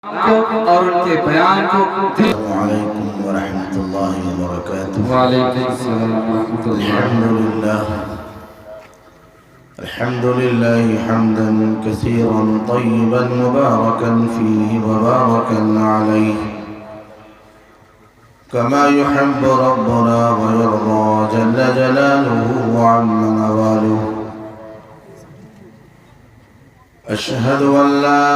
اور ان کے بیان کو السلام علیکم ورحمۃ اللہ وبرکاتہ۔ وعلیکم السلام ورحمۃ اللہ۔ الحمد لله حمدا كثيرا طيبا مباركا فيه وباركا عليه كما يحب ربنا ويرضى جل جلاله وعم نواله. أشهد أن لا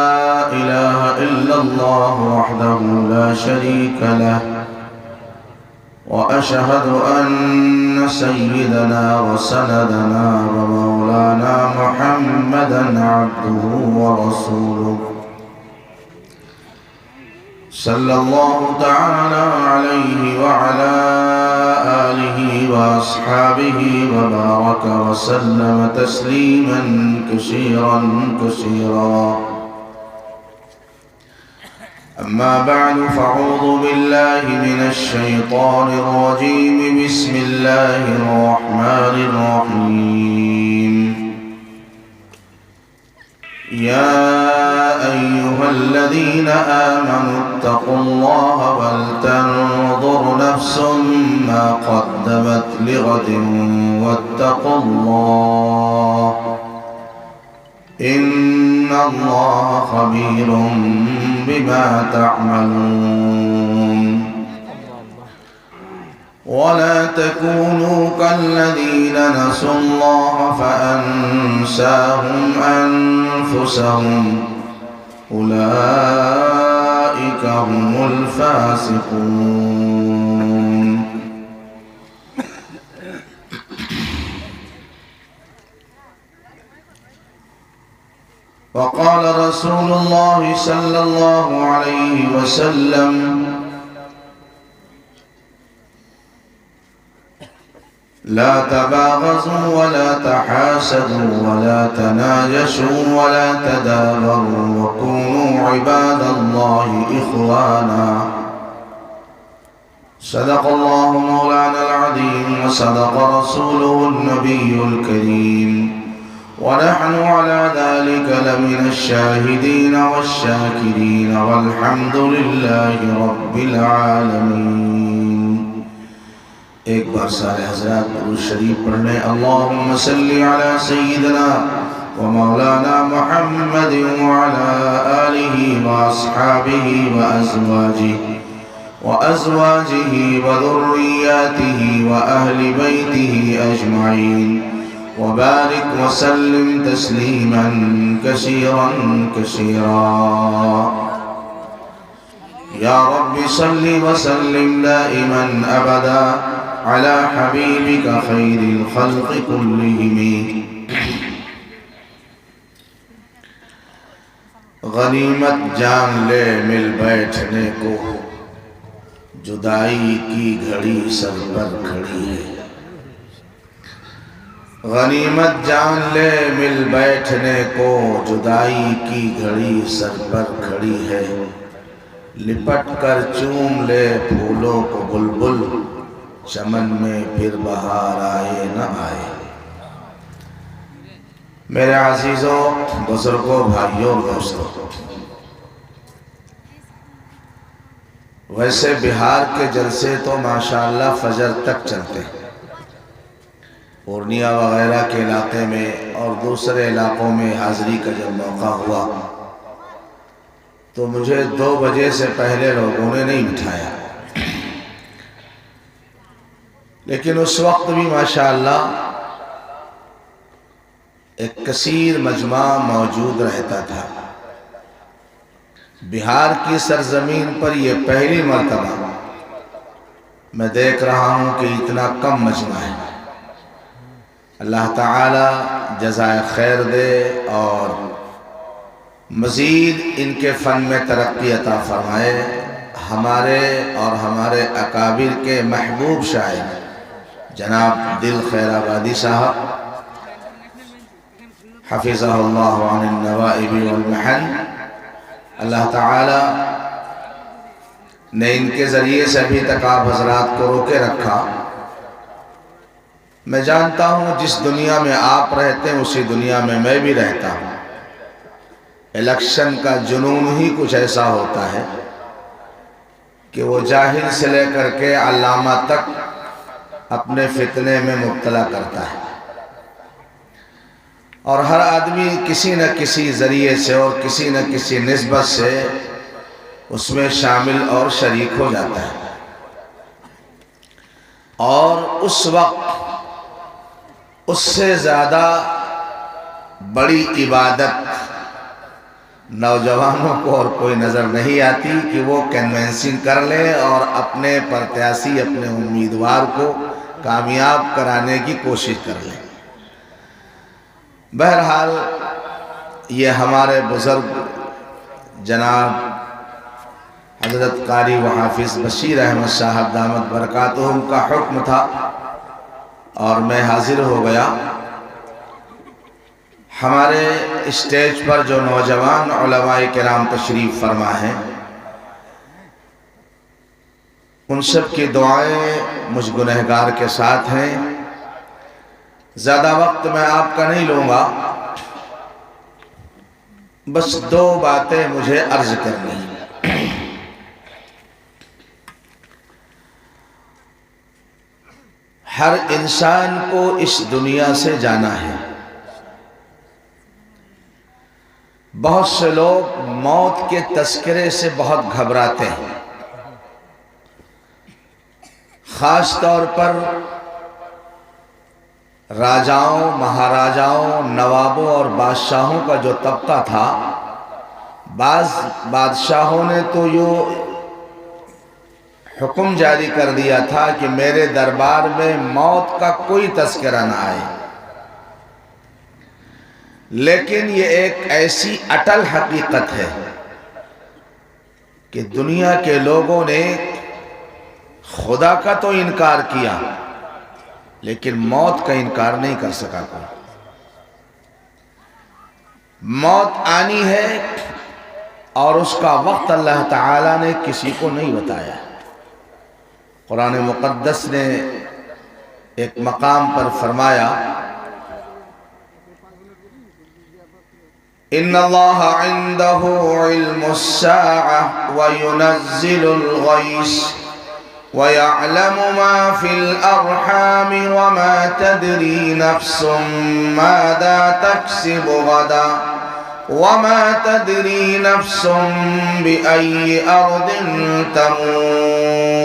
إله إلا الله وحده لا شريك له، وأشهد أن سيدنا وسندنا ومولانا محمدا عبده ورسوله صلى الله تعالى عليه وعلى آله وأصحابه وبارك وسلم تسليما كثيرا كثيرا. أما بعد فأعوذ بالله من الشيطان الرجيم. بسم الله الرحمن الرحيم. يا أيها الذين آمنوا اتقوا الله ولتنظر نفس ما قدمت لغد واتقوا الله إن الله خبير بما تعملون. ولا تكونوا كالذين نسوا الله فأنساهم أنفسهم أولئك هم الفاسقون. وقال رسول الله صلى الله عليه وسلم: لا تباغضوا ولا تحاسدوا ولا تناجشوا ولا تدابروا وكونوا عباد الله إخوانا. صدق الله مولانا العظيم وصدق رسوله النبي الكريم، ونحن على ذلك لمن الشاهدين والشاكرين والحمد لله رب العالمين. ایک بار سارے حضرات درود شریف پڑھنے. اللہم صلی علی سیدنا و مولانا محمد وعلا آلہ واصحابہ وازواجہ وذریاتہ واہل بیتہ اجمعین، وبارک وسلم تسلیما کثیرا کثیرا. یا رب صل وسلم دائما ابدا على حبيبك خير الخلق كلهم. غنیمت جان لے مل بیٹھنے کو، جدائی کی گھڑی سر پر کھڑی ہے. غنیمت جان لے مل بیٹھنے کو، جدائی کی گھڑی سر پر کھڑی ہے. لپٹ کر چوم لے پھولوں کو بلبل، چمن میں پھر بہار آئے نہ آئے. میرے عزیزوں، بزرگوں، بھائیوں، دوستوں، ویسے بہار کے جلسے تو ماشاءاللہ فجر تک چلتے ہیں. پورنیہ وغیرہ کے علاقے میں اور دوسرے علاقوں میں حاضری کا جب موقع ہوا تو مجھے 2 بجے سے پہلے لوگوں نے نہیں بٹھایا، لیکن اس وقت بھی ماشاءاللہ ایک کثیر مجمع موجود رہتا تھا. بہار کی سرزمین پر یہ پہلی مرتبہ میں دیکھ رہا ہوں کہ اتنا کم مجمع ہے. اللہ تعالی جزائے خیر دے اور مزید ان کے فن میں ترقی عطا فرمائے. ہمارے اور ہمارے اکابر کے محبوب شاعر جناب دل خیر آبادی صاحب حفظہ اللہ عن النوائب والمحن، اللہ تعالی نے ان کے ذریعے سے ابھی تک آپ حضرات کو روکے رکھا. میں جانتا ہوں جس دنیا میں آپ رہتے ہیں اسی دنیا میں بھی رہتا ہوں. الیکشن کا جنون ہی کچھ ایسا ہوتا ہے کہ وہ جاہل سے لے کر کے علامہ تک اپنے فتنے میں مبتلا کرتا ہے، اور ہر آدمی کسی نہ کسی ذریعے سے اور کسی نہ کسی نسبت سے اس میں شامل اور شریک ہو جاتا ہے۔ اور اس وقت اس سے زیادہ بڑی عبادت نوجوانوں کو اور کوئی نظر نہیں آتی کہ وہ کنونسنگ کر لیں اور اپنے پرتیاسی، اپنے امیدوار کو کامیاب کرانے کی کوشش کر لیں۔ بہرحال یہ ہمارے بزرگ جناب حضرت قاری و حافظ بشیر احمد صاحب دامت برکاتہم کا حکم تھا اور میں حاضر ہو گیا۔ ہمارے اسٹیج پر جو نوجوان علماء کرام تشریف فرما ہیں، ان سب کی دعائیں مجھ گنہگار کے ساتھ ہیں۔ زیادہ وقت میں آپ کا نہیں لوں گا، بس دو باتیں مجھے عرض کرنی ہیں۔ ہر انسان کو اس دنیا سے جانا ہے۔ بہت سے لوگ موت کے تذکرے سے بہت گھبراتے ہیں، خاص طور پر راجاؤں، مہاراجاؤں، نوابوں اور بادشاہوں کا جو طبقہ تھا، بعض بادشاہوں نے تو یہ حکم جاری کر دیا تھا کہ میرے دربار میں موت کا کوئی تذکرہ نہ آئے، لیکن یہ ایک ایسی اٹل حقیقت ہے کہ دنیا کے لوگوں نے خدا کا تو انکار کیا لیکن موت کا انکار نہیں کر سکا کوئی۔ موت آنی ہے اور اس کا وقت اللہ تعالیٰ نے کسی کو نہیں بتایا۔ قرآن مقدس نے ایک مقام پر فرمایا، ان اللہ عنده علم الساعة وينزل الغیث ويعلم ما في الأرحام وما تدري نفس ماذا تكسب غدا وما تدري نفس بأي أرض تموت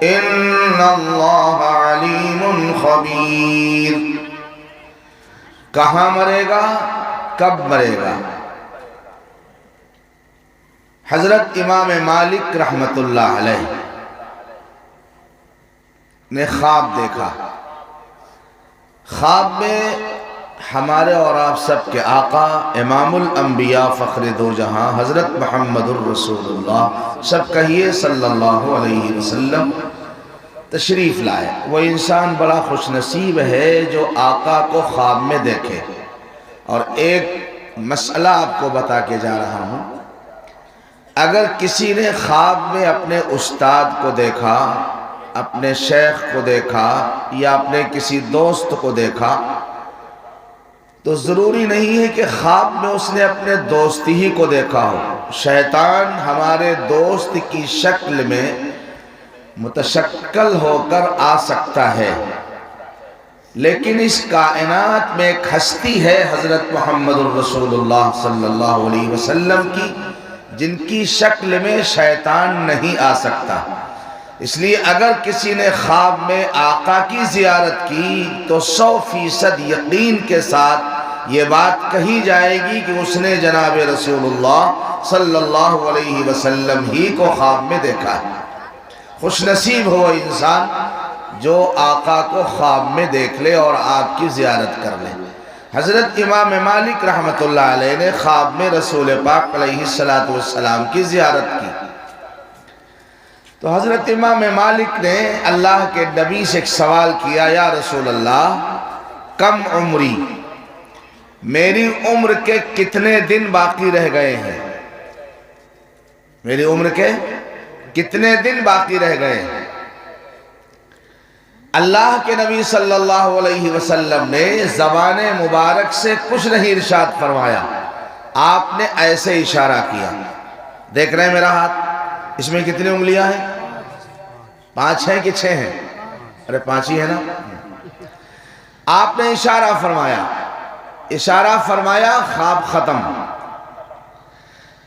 إن الله عليم خبير۔ کہاں مرے گا، کب مرے گا؟ حضرت امام مالک رحمت اللہ علیہ نے خواب دیکھا۔ خواب میں ہمارے اور آپ سب کے آقا امام الانبیاء فخر دو جہاں حضرت محمد الرسول اللہ، سب کہیے صلی اللہ علیہ وسلم، تشریف لائے۔ وہ انسان بڑا خوش نصیب ہے جو آقا کو خواب میں دیکھے۔ اور ایک مسئلہ آپ کو بتا کے جا رہا ہوں، اگر کسی نے خواب میں اپنے استاد کو دیکھا، اپنے شیخ کو دیکھا یا اپنے کسی دوست کو دیکھا، تو ضروری نہیں ہے کہ خواب میں اس نے اپنے دوست ہی کو دیکھا ہو۔ شیطان ہمارے دوست کی شکل میں متشکل ہو کر آ سکتا ہے، لیکن اس کائنات میں ایک ہستی ہے حضرت محمد الرسول اللہ صلی اللہ علیہ وسلم کی، جن کی شکل میں شیطان نہیں آ سکتا۔ اس لیے اگر کسی نے خواب میں آقا کی زیارت کی تو 100% یقین کے ساتھ یہ بات کہی جائے گی کہ اس نے جناب رسول اللہ صلی اللہ علیہ وسلم ہی کو خواب میں دیکھا ہے۔ خوش نصیب ہو انسان جو آقا کو خواب میں دیکھ لے اور آپ کی زیارت کر لے۔ حضرت امام مالک رحمت اللہ علیہ نے خواب میں رسول پاک علیہ السلام کی زیارت کی، تو حضرت امام مالک نے اللہ کے نبی سے ایک سوال کیا، یا رسول اللہ کم عمری، میری عمر کے کتنے دن باقی رہ گئے ہیں؟ میری عمر کے کتنے دن باقی رہ گئے ہیں؟ اللہ کے نبی صلی اللہ علیہ وسلم نے زبان مبارک سے کچھ نہیں ارشاد فرمایا، آپ نے ایسے اشارہ کیا. دیکھ رہے ہیں میرا ہاتھ؟ اس میں کتنی انگلیاں ہیں؟ 5 ہیں کہ 6 ہیں؟ ارے 5 ہی ہے نا. آپ نے اشارہ فرمایا. اشارہ فرمایا، خواب ختم.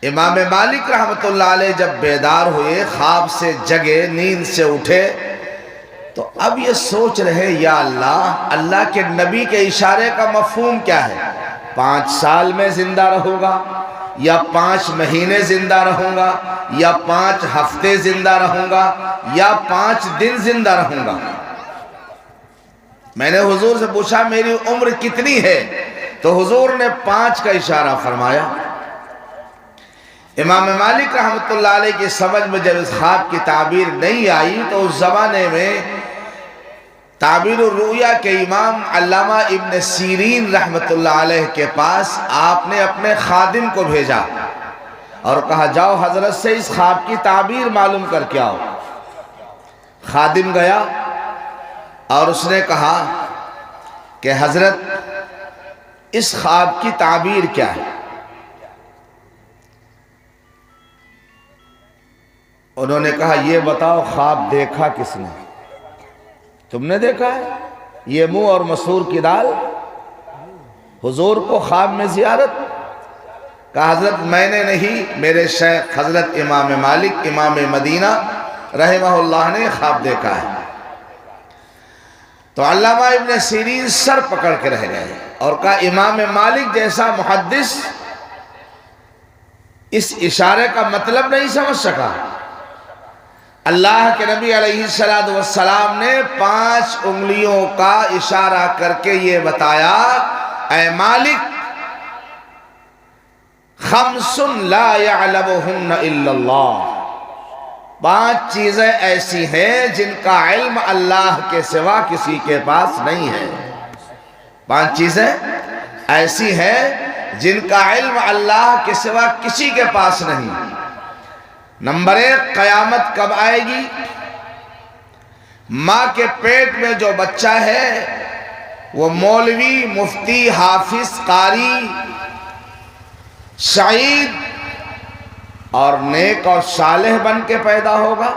امام مالک رحمت اللہ علیہ جب بیدار ہوئے، خواب سے جگے، نیند سے اٹھے، تو اب یہ سوچ رہے یا اللہ، اللہ کے نبی کے اشارے کا مفہوم کیا ہے؟ 5 سال میں زندہ رہوں گا، یا 5 مہینے زندہ رہوں گا، یا 5 ہفتے زندہ رہوں گا، یا 5 دن زندہ رہوں گا. میں نے حضور سے پوچھا میری عمر کتنی ہے؟ تو حضور نے 5 کا اشارہ فرمایا. امام مالک رحمت اللہ علیہ کی سمجھ میں جب اس خواب کی تعبیر نہیں آئی، تو اس زمانے میں تعبیر الرؤیا کے امام علامہ ابن سیرین رحمت اللہ علیہ کے پاس آپ نے اپنے خادم کو بھیجا اور کہا جاؤ حضرت سے اس خواب کی تعبیر معلوم کر کے آؤ. خادم گیا اور اس نے کہا کہ حضرت اس خواب کی تعبیر کیا ہے؟ انہوں نے کہا یہ بتاؤ خواب دیکھا کس نے؟ تم نے دیکھا ہے؟ یہ منہ اور مسور کی دال. حضور کو خواب میں زیارت. کہا حضرت میں نے نہیں، میرے شیخ حضرت امام مالک امام مدینہ رحمہ اللہ نے خواب دیکھا ہے. تو علامہ ابن سیرین سر پکڑ کے رہ گئے اور کہا امام مالک جیسا محدث اس اشارے کا مطلب نہیں سمجھ سکا. اللہ کے نبی علیہ السلام نے 5 انگلیوں کا اشارہ کر کے یہ بتایا، اے مالک، 5 لا يعلمهن الا اللہ. 5 چیزیں ایسی ہیں جن کا علم اللہ کے سوا کسی کے پاس نہیں ہے. 5 چیزیں ایسی ہیں جن کا علم اللہ کے سوا کسی کے پاس نہیں. نمبر 1، قیامت کب آئے گی؟ ماں کے پیٹ میں جو بچہ ہے وہ مولوی، مفتی، حافظ، قاری، شہید اور نیک اور صالح بن کے پیدا ہوگا،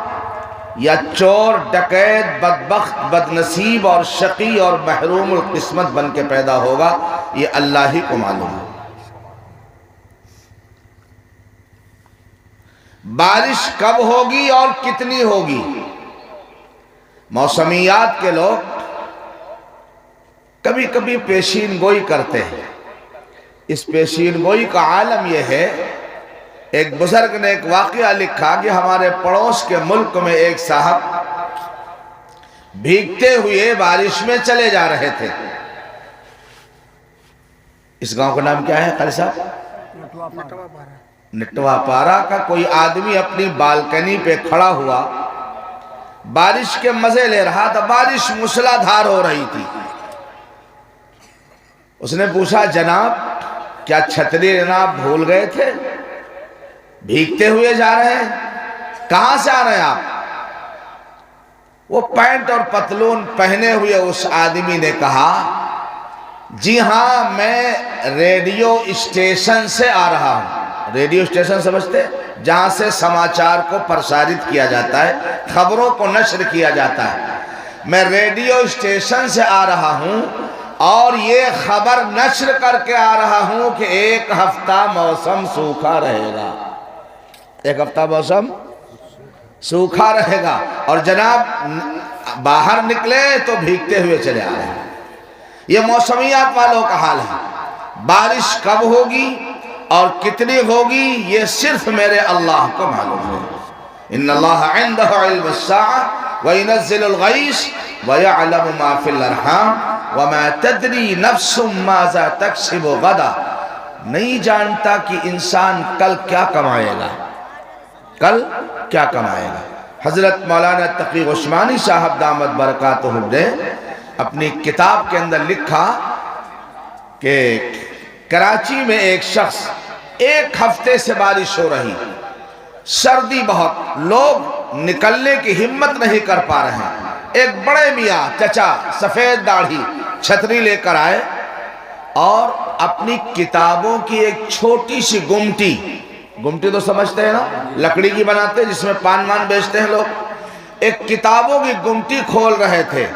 یا چور، ڈکیت، بدبخت، بدنصیب اور شقی اور محروم القسمت بن کے پیدا ہوگا، یہ اللہ ہی کو معلوم ہے. بارش کب ہوگی اور کتنی ہوگی؟ موسمیات کے لوگ کبھی کبھی پیشین گوئی کرتے ہیں. اس پیشین گوئی کا عالم یہ ہے، ایک بزرگ نے ایک واقعہ لکھا کہ ہمارے پڑوس کے ملک میں ایک صاحب بھیگتے ہوئے بارش میں چلے جا رہے تھے. اس گاؤں کا نام کیا ہے قاری صاحب؟ نٹوا پارا کا. کوئی آدمی اپنی بالکنی پہ کھڑا ہوا، بارش کے مزے لے رہا تھا. بارش موسلا دھار ہو رہی تھی. اس نے پوچھا جناب کیا چھتری جناب بھول گئے تھے؟ بھیگتے ہوئے جا رہے ہیں، کہاں سے آ رہے ہیں آپ؟ وہ پینٹ اور پتلون پہنے ہوئے اس آدمی نے کہا جی ہاں میں ریڈیو اسٹیشن سے آ رہا ہوں. ریڈیو اسٹیشن سمجھتے؟ جہاں سے سماچار کو پرسارت کیا جاتا ہے، خبروں کو نشر کیا جاتا ہے. میں ریڈیو اسٹیشن سے آ رہا ہوں اور یہ خبر نشر کر کے آ رہا ہوں کہ 1 ہفتہ موسم سوکھا رہے گا. 1 ہفتہ موسم سوکھا رہے گا، اور جناب باہر نکلے تو بھیگتے ہوئے چلے آ رہے ہیں. یہ موسمیات والوں کا حال ہے. بارش کب ہوگی اور کتنی ہوگی یہ صرف میرے اللہ کو معلوم ہے. ان اللہ عنده علم الساعة وينزل الغيث ويعلم ما في الارحام وما تدري نفس ماذا تكسب غدا. نہیں جانتا کہ انسان کل کیا کمائے گا، کل کیا کمائے گا. حضرت مولانا تقی عثمانی صاحب دامت برکاتہم نے اپنی کتاب کے اندر لکھا کہ کراچی میں ایک شخص 1 ہفتے سے بارش ہو رہی، سردی بہت، لوگ نکلنے کی ہمت نہیں کر پا رہے ہیں. ایک بڑے میاں چچا سفید داڑھی چھتری لے کر آئے اور اپنی کتابوں کی ایک چھوٹی سی گمٹی تو سمجھتے ہیں نا، لکڑی کی بناتے ہیں جس میں پان مان بیچتے ہیں لوگ، ایک کتابوں کی گمٹی کھول رہے تھے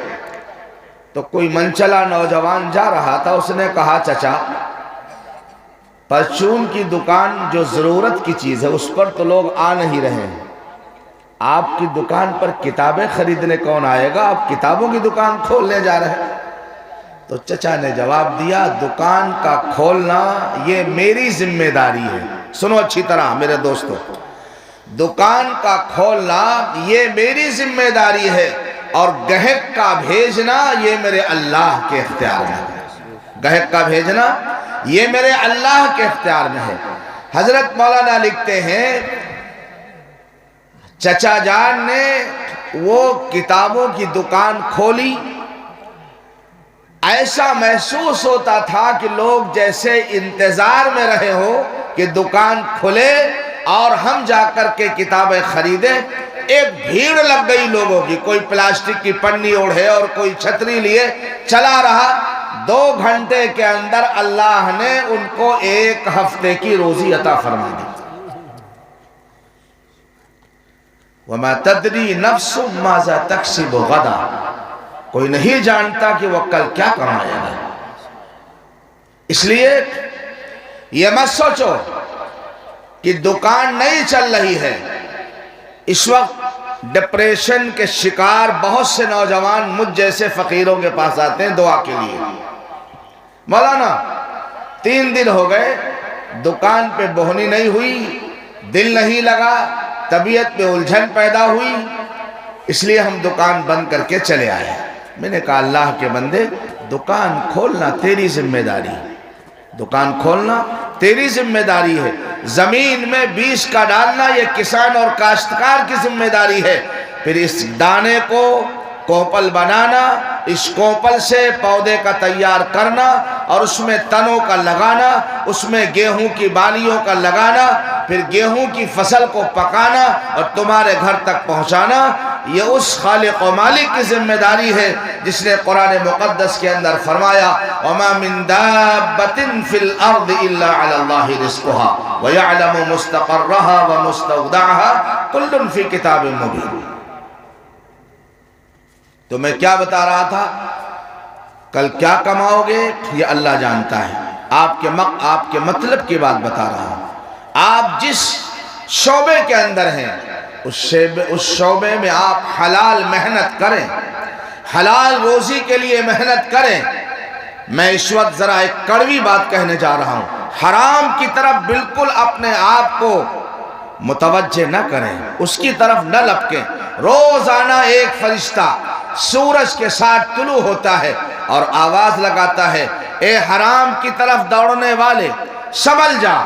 تو کوئی منچلا نوجوان جا رہا تھا، اس نے کہا چچا پرچون کی دکان جو ضرورت کی چیز ہے اس پر تو لوگ آ نہیں رہے ہیں، آپ کی دکان پر کتابیں خریدنے کون آئے گا، آپ کتابوں کی دکان کھولنے جا رہے ہیں؟ تو چچا نے جواب دیا دکان کا کھولنا یہ میری ذمہ داری ہے، سنو اچھی طرح میرے دوستو، دکان کا کھولنا یہ میری ذمہ داری ہے اور گہک کا بھیجنا یہ میرے اللہ کے اختیار میں ہے، گہک کا بھیجنا یہ میرے اللہ کے اختیار میں ہے۔ حضرت مولانا لکھتے ہیں چچا جان نے وہ کتابوں کی دکان کھولی، ایسا محسوس ہوتا تھا کہ لوگ جیسے انتظار میں رہے ہو کہ دکان کھلے اور ہم جا کر کے کتابیں خریدیں۔ ایک بھیڑ لگ گئی لوگوں کی، کوئی پلاسٹک کی پنی اوڑھے اور کوئی چھتری لیے چلا رہا۔ 2 گھنٹے کے اندر اللہ نے ان کو 1 ہفتے کی روزی عطا فرما دی۔ وَمَا تَدْرِي نَفْسٌ مَاذَا تَكْسِبُ غَدًا، کوئی نہیں جانتا کہ وہ کل کیا کمائے گا۔ اس لیے یہ مت سوچو کہ دکان نہیں چل رہی ہے۔ اس وقت ڈپریشن کے شکار بہت سے نوجوان مجھ جیسے فقیروں کے پاس آتے ہیں دعا کے لیے، مولانا 3 دن ہو گئے دکان پہ بہنی نہیں ہوئی، دل نہیں لگا، طبیعت میں الجھن پیدا ہوئی، اس لیے ہم دکان بند کر کے چلے آئے۔ میں نے کہا اللہ کے بندے دکان کھولنا تیری ذمہ داری ہے، دکان کھولنا تیری ذمہ داری ہے، زمین میں بیج کا ڈالنا یہ کسان اور کاشتکار کی ذمہ داری ہے، پھر اس دانے کو کوپل بنانا، اس کوپل سے پودے کا تیار کرنا اور اس میں تنوں کا لگانا، اس میں گیہوں کی بالیوں کا لگانا، پھر گیہوں کی فصل کو پکانا اور تمہارے گھر تک پہنچانا، یہ اس خالق و مالک کی ذمہ داری ہے جس نے قرآن مقدس کے اندر فرمایا وَمَا مِن دَابَّةٍ فِي الْأَرْضِ إِلَّا عَلَى اللَّهِ رِزْقُهَا وَيَعْلَمُ مُسْتَقَرَّهَا وَمُسْتَوْدَعَهَا كُلٌّ فِي كِتَابٍ مُبِينٍ۔ تو میں کیا بتا رہا تھا، کل کیا کماؤ گے یہ اللہ جانتا ہے، آپ کے مطلب کی بات بتا رہا ہوں۔ آپ جس شعبے کے اندر ہیں اس شعبے میں آپ حلال محنت کریں، حلال روزی کے لیے محنت کریں۔ میں اس وقت ذرا ایک کڑوی بات کہنے جا رہا ہوں، حرام کی طرف بالکل اپنے آپ کو متوجہ نہ کریں، اس کی طرف نہ لپکیں۔ روزانہ ایک فرشتہ سورج کے ساتھ طلوع ہوتا ہے اور آواز لگاتا ہے اے حرام کی طرف دوڑنے والے سنبھل جا،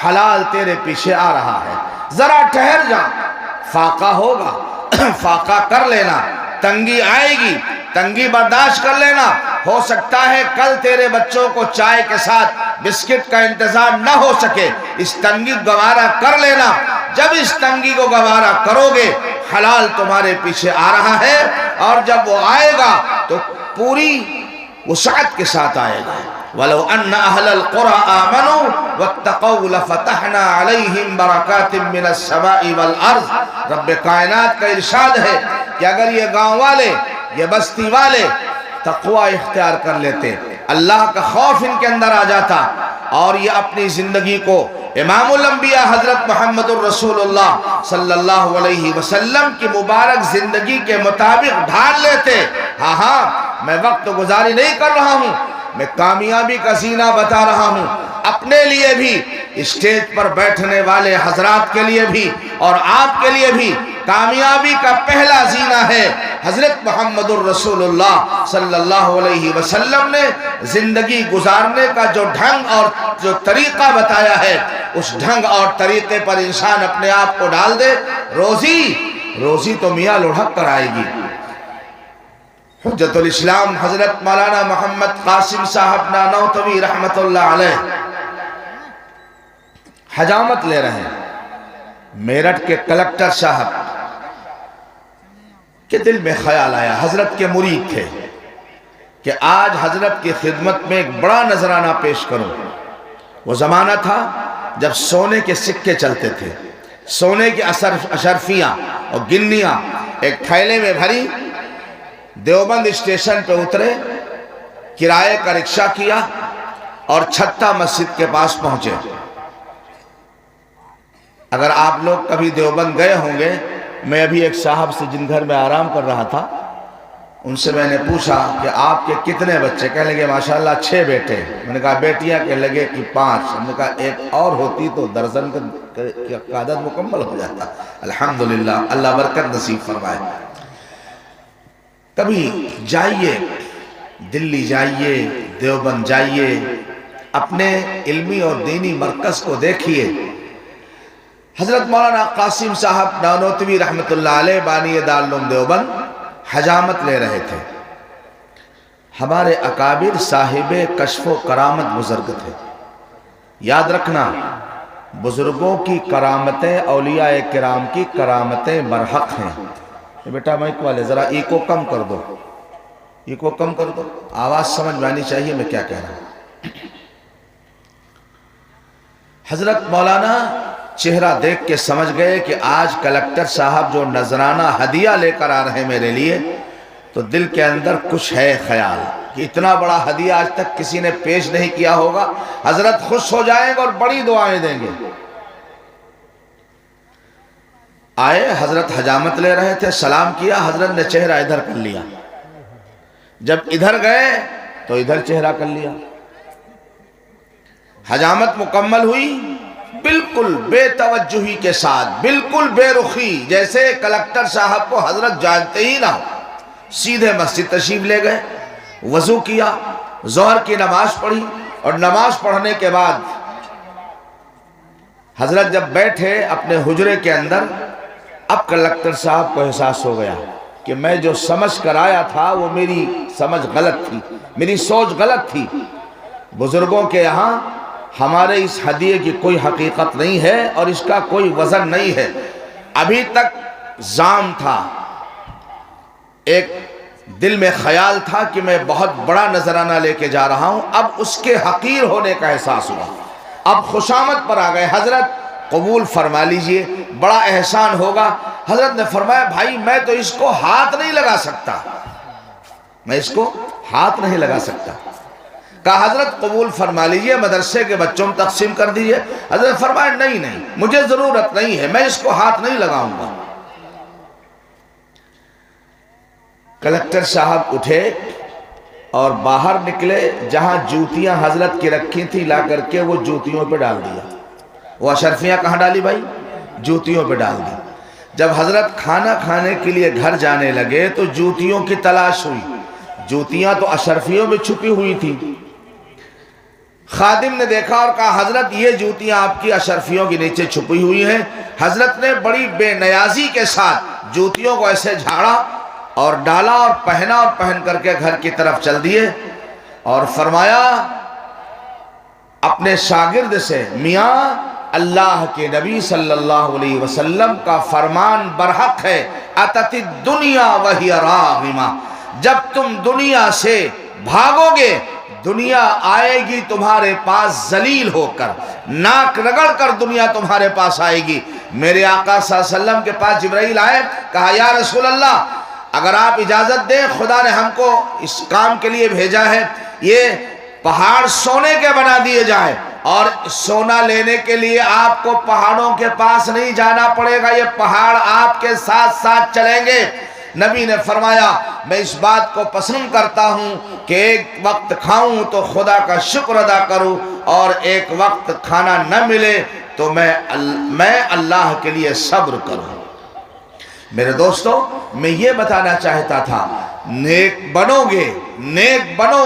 حلال تیرے پیچھے آ رہا ہے، ذرا ٹھہر جا، فاقہ ہوگا، فاقہ کر لینا، تنگی آئے گی، تنگی برداشت کر لینا، ہو سکتا ہے کل تیرے بچوں کو چائے کے ساتھ بسکٹ کا انتظام نہ ہو سکے، اس تنگی گوارا کر لینا۔ جب اس تنگی کو گوارا کرو گے حلال تمہارے پیچھے آ رہا ہے، اور جب وہ آئے گا تو پوری وسعت کے ساتھ آئے گا۔ وَلَوْ أَنَّ أَهْلَ الْقُرَىٰ آمَنُوا وَاتَّقَوْا لَفَتَحْنَا عَلَيْهِمْ بَرَكَاتٍ مِّنَ السَّمَاءِ وَالْأَرْضِ۔ رب کائنات کا ارشاد ہے کہ اگر یہ گاؤں والے، یہ بستی والے تقوی اختیار کر لیتے، اللہ کا خوف ان کے اندر آ جاتا اور یہ اپنی زندگی کو امام الانبیاء حضرت محمد الرسول اللہ صلی اللہ علیہ وسلم کی مبارک زندگی کے مطابق ڈھال لیتے۔ ہاں میں وقت گزاری نہیں کر رہا ہوں، میں کامیابی کا زینہ بتا رہا ہوں، اپنے لیے بھی، اسٹیج پر بیٹھنے والے حضرات کے لیے بھی اور آپ کے لیے بھی کامیابی کا پہلا زینہ ہے حضرت محمد الرسول اللہ صلی اللہ علیہ وسلم نے زندگی گزارنے کا جو ڈھنگ اور جو طریقہ بتایا ہے، اس ڈھنگ اور طریقے پر انسان اپنے آپ کو ڈال دے، روزی تو میاں لڑھک کر آئے گی۔ حجت الاسلام حضرت مولانا محمد قاسم صاحب نانوتوی رحمت اللہ علیہ حجامت لے رہے ہیں، میرٹھ کے کلکٹر صاحب کے دل میں خیال آیا، حضرت کے مرید تھے، کہ آج حضرت کی خدمت میں ایک بڑا نذرانہ پیش کروں۔ وہ زمانہ تھا جب سونے کے سکے چلتے تھے، سونے کی اشرفیاں اور گنیاں ایک تھیلے میں بھری، دیوبند اسٹیشن پہ اترے، کرائے کا رکشہ کیا اور چھتہ مسجد کے پاس پہنچے۔ اگر آپ لوگ کبھی دیوبند گئے ہوں گے، میں ابھی ایک صاحب سے جن گھر میں آرام کر رہا تھا، ان سے میں نے پوچھا کہ آپ کے کتنے بچے؟ کہنے لگے ماشاءاللہ 6 بیٹے۔ میں نے کہا بیٹیاں؟ کہنے لگے کہ 5۔ ہم نے کہا ایک اور ہوتی تو درجن کا عدد مکمل ہو جاتا۔ الحمدللہ، اللہ برکت نصیب فرمائے۔ کبھی جائیے، دلی جائیے، دیوبند جائیے، اپنے علمی اور دینی مرکز کو دیکھیے۔ حضرت مولانا قاسم صاحب نانوتوی رحمت اللہ علیہ بانی دارالعلوم دیوبند حجامت لے رہے تھے۔ ہمارے اکابر صاحب کشف و کرامت بزرگ تھے۔ یاد رکھنا، بزرگوں کی کرامتیں اولیاء کرام کی کرامتیں برحق ہیں۔ بیٹا مائک والے ذرا ایکو کم کر دو، ایکو کم کر دو، آواز سمجھ میں آنی چاہیے میں کیا کہہ رہا ہوں۔ حضرت مولانا چہرہ دیکھ کے سمجھ گئے کہ آج کلکٹر صاحب جو نذرانہ ہدیہ لے کر آ رہے ہیں میرے لیے، تو دل کے اندر کچھ ہے خیال کہ اتنا بڑا ہدیہ آج تک کسی نے پیش نہیں کیا ہوگا، حضرت خوش ہو جائیں گے اور بڑی دعائیں دیں گے۔ آئے، حضرت حجامت لے رہے تھے، سلام کیا، حضرت نے چہرہ ادھر کر لیا۔ جب ادھر گئے تو ادھر چہرہ کر لیا۔ حجامت مکمل ہوئی، بالکل بے توجہی کے ساتھ، بالکل بے رخی، جیسے کلکٹر صاحب کو حضرت جانتے ہی نہ ہو۔ سیدھے مسجد تشریف لے گئے، وضو کیا، ظہر کی نماز پڑھی، اور نماز پڑھنے کے بعد حضرت جب بیٹھے اپنے حجرے کے اندر، اب کلکٹر صاحب کو احساس ہو گیا کہ میں جو سمجھ کر آیا تھا وہ میری سمجھ غلط تھی، میری سوچ غلط تھی۔ بزرگوں کے یہاں ہمارے اس ہدیے کی کوئی حقیقت نہیں ہے اور اس کا کوئی وزن نہیں ہے۔ ابھی تک زام تھا، ایک دل میں خیال تھا کہ میں بہت بڑا نذرانہ لے کے جا رہا ہوں، اب اس کے حقیر ہونے کا احساس ہوا۔ اب خوشامد پر آ گئے، حضرت قبول فرما لیجئے، بڑا احسان ہوگا۔ حضرت نے فرمایا بھائی میں تو اس کو ہاتھ نہیں لگا سکتا، میں اس کو ہاتھ نہیں لگا سکتا۔ کہا حضرت قبول فرما لیجئے، مدرسے کے بچوں میں تقسیم کر دیجئے۔ حضرت فرمایا نہیں، مجھے ضرورت نہیں ہے، میں اس کو ہاتھ نہیں لگاؤں گا۔ کلکٹر صاحب اٹھے اور باہر نکلے، جہاں جوتیاں حضرت کی رکھی تھی لا کر کے وہ جوتیوں پہ ڈال دیا۔ وہ اشرفیاں کہاں ڈالی بھائی؟ جوتیوں پہ ڈال دی۔ جب حضرت کھانا کھانے کے لیے گھر جانے لگے تو جوتیوں کی تلاش ہوئی، جوتیاں تو اشرفیوں میں چھپی ہوئی تھی۔ خادم نے دیکھا اور کہا حضرت یہ جوتیاں آپ کی اشرفیوں کے نیچے چھپی ہوئی ہیں۔ حضرت نے بڑی بے نیازی کے ساتھ جوتیوں کو ایسے جھاڑا اور ڈالا اور پہنا، اور پہن کر کے گھر کی طرف چل دیے، اور فرمایا اپنے شاگرد سے، میاں اللہ کے نبی صلی اللہ علیہ وسلم کا فرمان برحق ہے، اتت الدنیا وہی راغمہ، جب تم دنیا سے بھاگو گے دنیا آئے گی تمہارے پاس ذلیل ہو کر، ناک رگڑ کر دنیا تمہارے پاس آئے گی۔ میرے آقا صلی اللہ علیہ وسلم کے پاس جبرائیل آئے، کہا یا رسول اللہ اگر آپ اجازت دیں، خدا نے ہم کو اس کام کے لیے بھیجا ہے، یہ پہاڑ سونے کے بنا دیے جائیں، اور سونا لینے کے لیے آپ کو پہاڑوں کے پاس نہیں جانا پڑے گا، یہ پہاڑ آپ کے ساتھ ساتھ چلیں گے۔ نبی نے فرمایا میں اس بات کو پسند کرتا ہوں کہ ایک وقت کھاؤں تو خدا کا شکر ادا کروں، اور ایک وقت کھانا نہ ملے تو میں اللہ کے لیے صبر کروں۔ میرے دوستو، میں یہ بتانا چاہتا تھا، نیک بنو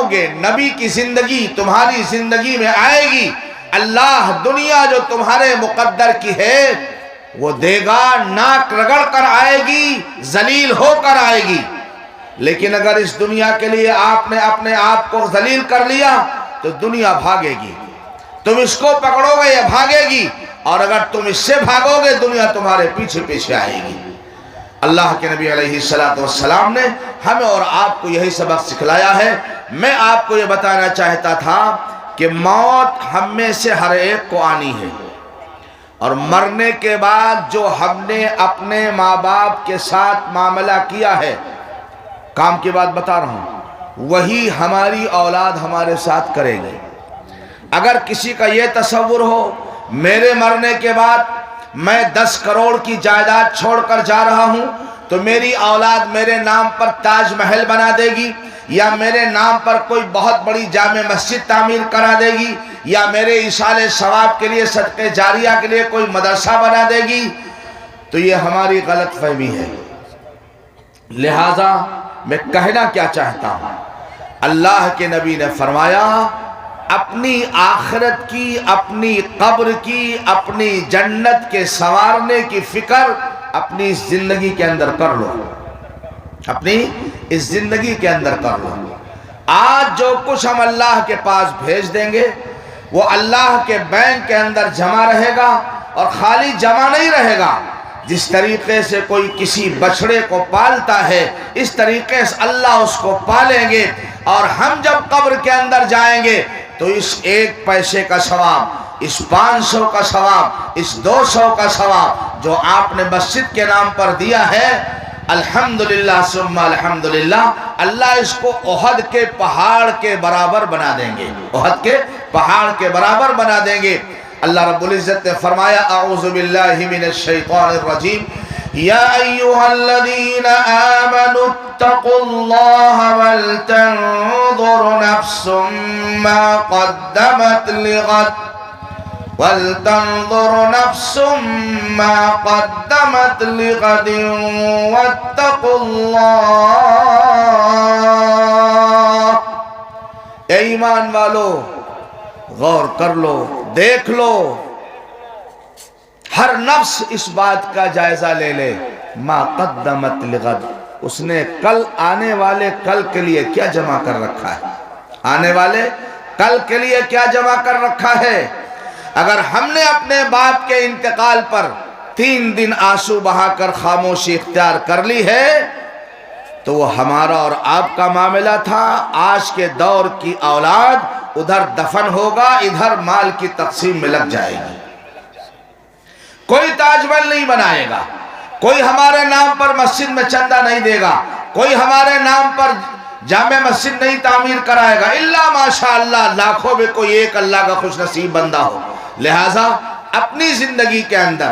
گے، نبی کی زندگی تمہاری زندگی میں آئے گی، اللہ دنیا جو تمہارے مقدر کی ہے وہ دے گا، ناک رگڑ کر آئے گی، ذلیل ہو کر آئے گی۔ لیکن اگر اس دنیا کے لیے آپ نے اپنے آپ کو ذلیل کر لیا تو دنیا بھاگے گی، تم اس کو پکڑو گے یہ بھاگے گی، اور اگر تم اس سے بھاگو گے دنیا تمہارے پیچھے پیچھے آئے گی۔ اللہ کے نبی علیہ السلام نے ہمیں اور آپ کو یہی سبق سکھلایا ہے۔ میں آپ کو یہ بتانا چاہتا تھا کہ موت ہم میں سے ہر ایک کو آنی ہے، اور مرنے کے بعد جو ہم نے اپنے ماں باپ کے ساتھ معاملہ کیا ہے، کام کی بات بتا رہا ہوں، وہی ہماری اولاد ہمارے ساتھ کرے گی۔ اگر کسی کا یہ تصور ہو میرے مرنے کے بعد میں 10 کروڑ کی جائیداد چھوڑ کر جا رہا ہوں تو میری اولاد میرے نام پر تاج محل بنا دے گی، یا میرے نام پر کوئی بہت بڑی جامع مسجد تعمیر کرا دے گی، یا میرے ایصال ثواب کے لیے صدقہ جاریہ کے لیے کوئی مدرسہ بنا دے گی، تو یہ ہماری غلط فہمی ہے۔ لہٰذا میں کہنا کیا چاہتا ہوں، اللہ کے نبی نے فرمایا اپنی آخرت کی، اپنی قبر کی، اپنی جنت کے سنوارنے کی فکر اپنی زندگی کے اندر کر لو، اپنی اس زندگی کے اندر کر لو۔ آج جو کچھ ہم اللہ کے پاس بھیج دیں گے وہ اللہ کے بینک کے اندر جمع رہے گا، اور خالی جمع نہیں رہے گا، جس طریقے سے کوئی کسی بچڑے کو پالتا ہے اس طریقے سے اللہ اس کو پالیں گے، اور ہم جب قبر کے اندر جائیں گے تو اس 1 پیسے کا ثواب، اس 500 کا ثواب، اس 200 کا ثواب جو آپ نے مسجد کے نام پر دیا ہے، الحمدللہ ثم الحمدللہ، اللہ اس کو احد کے پہاڑ کے برابر بنا دیں گے، احد کے پہاڑ کے برابر بنا دیں گے۔ اللہ رب العزت نے فرمایا اعوذ باللہ من الشیطان الرجیم یا ایہا الذین آمنوا اتقوا اللہ ولتنظر نفس ما قدمت لغد وَلْتَنْظُرْ نَفْسٌ مَّا قَدَّمَتْ لِغَدٍ وَاتَّقُوا اللَّهَ۔ اے ایمان والو غور کر لو، دیکھ لو، ہر نفس اس بات کا جائزہ لے لے ما قدمت لغد، اس نے کل آنے والے کل کے لیے کیا جمع کر رکھا ہے، آنے والے کل کے لیے کیا جمع کر رکھا ہے۔ اگر ہم نے اپنے باپ کے انتقال پر 3 دن آنسو بہا کر خاموشی اختیار کر لی ہے تو وہ ہمارا اور آپ کا معاملہ تھا۔ آج کے دور کی اولاد ادھر دفن ہوگا، ادھر مال کی تقسیم میں لگ جائے گی، کوئی تاج محل نہیں بنائے گا، کوئی ہمارے نام پر مسجد میں چندہ نہیں دے گا، کوئی ہمارے نام پر جامع مسجد نہیں تعمیر کرائے گا، الا ماشاءاللہ لاکھوں میں کوئی ایک اللہ کا خوش نصیب بندہ ہو۔ لہٰذا اپنی زندگی کے اندر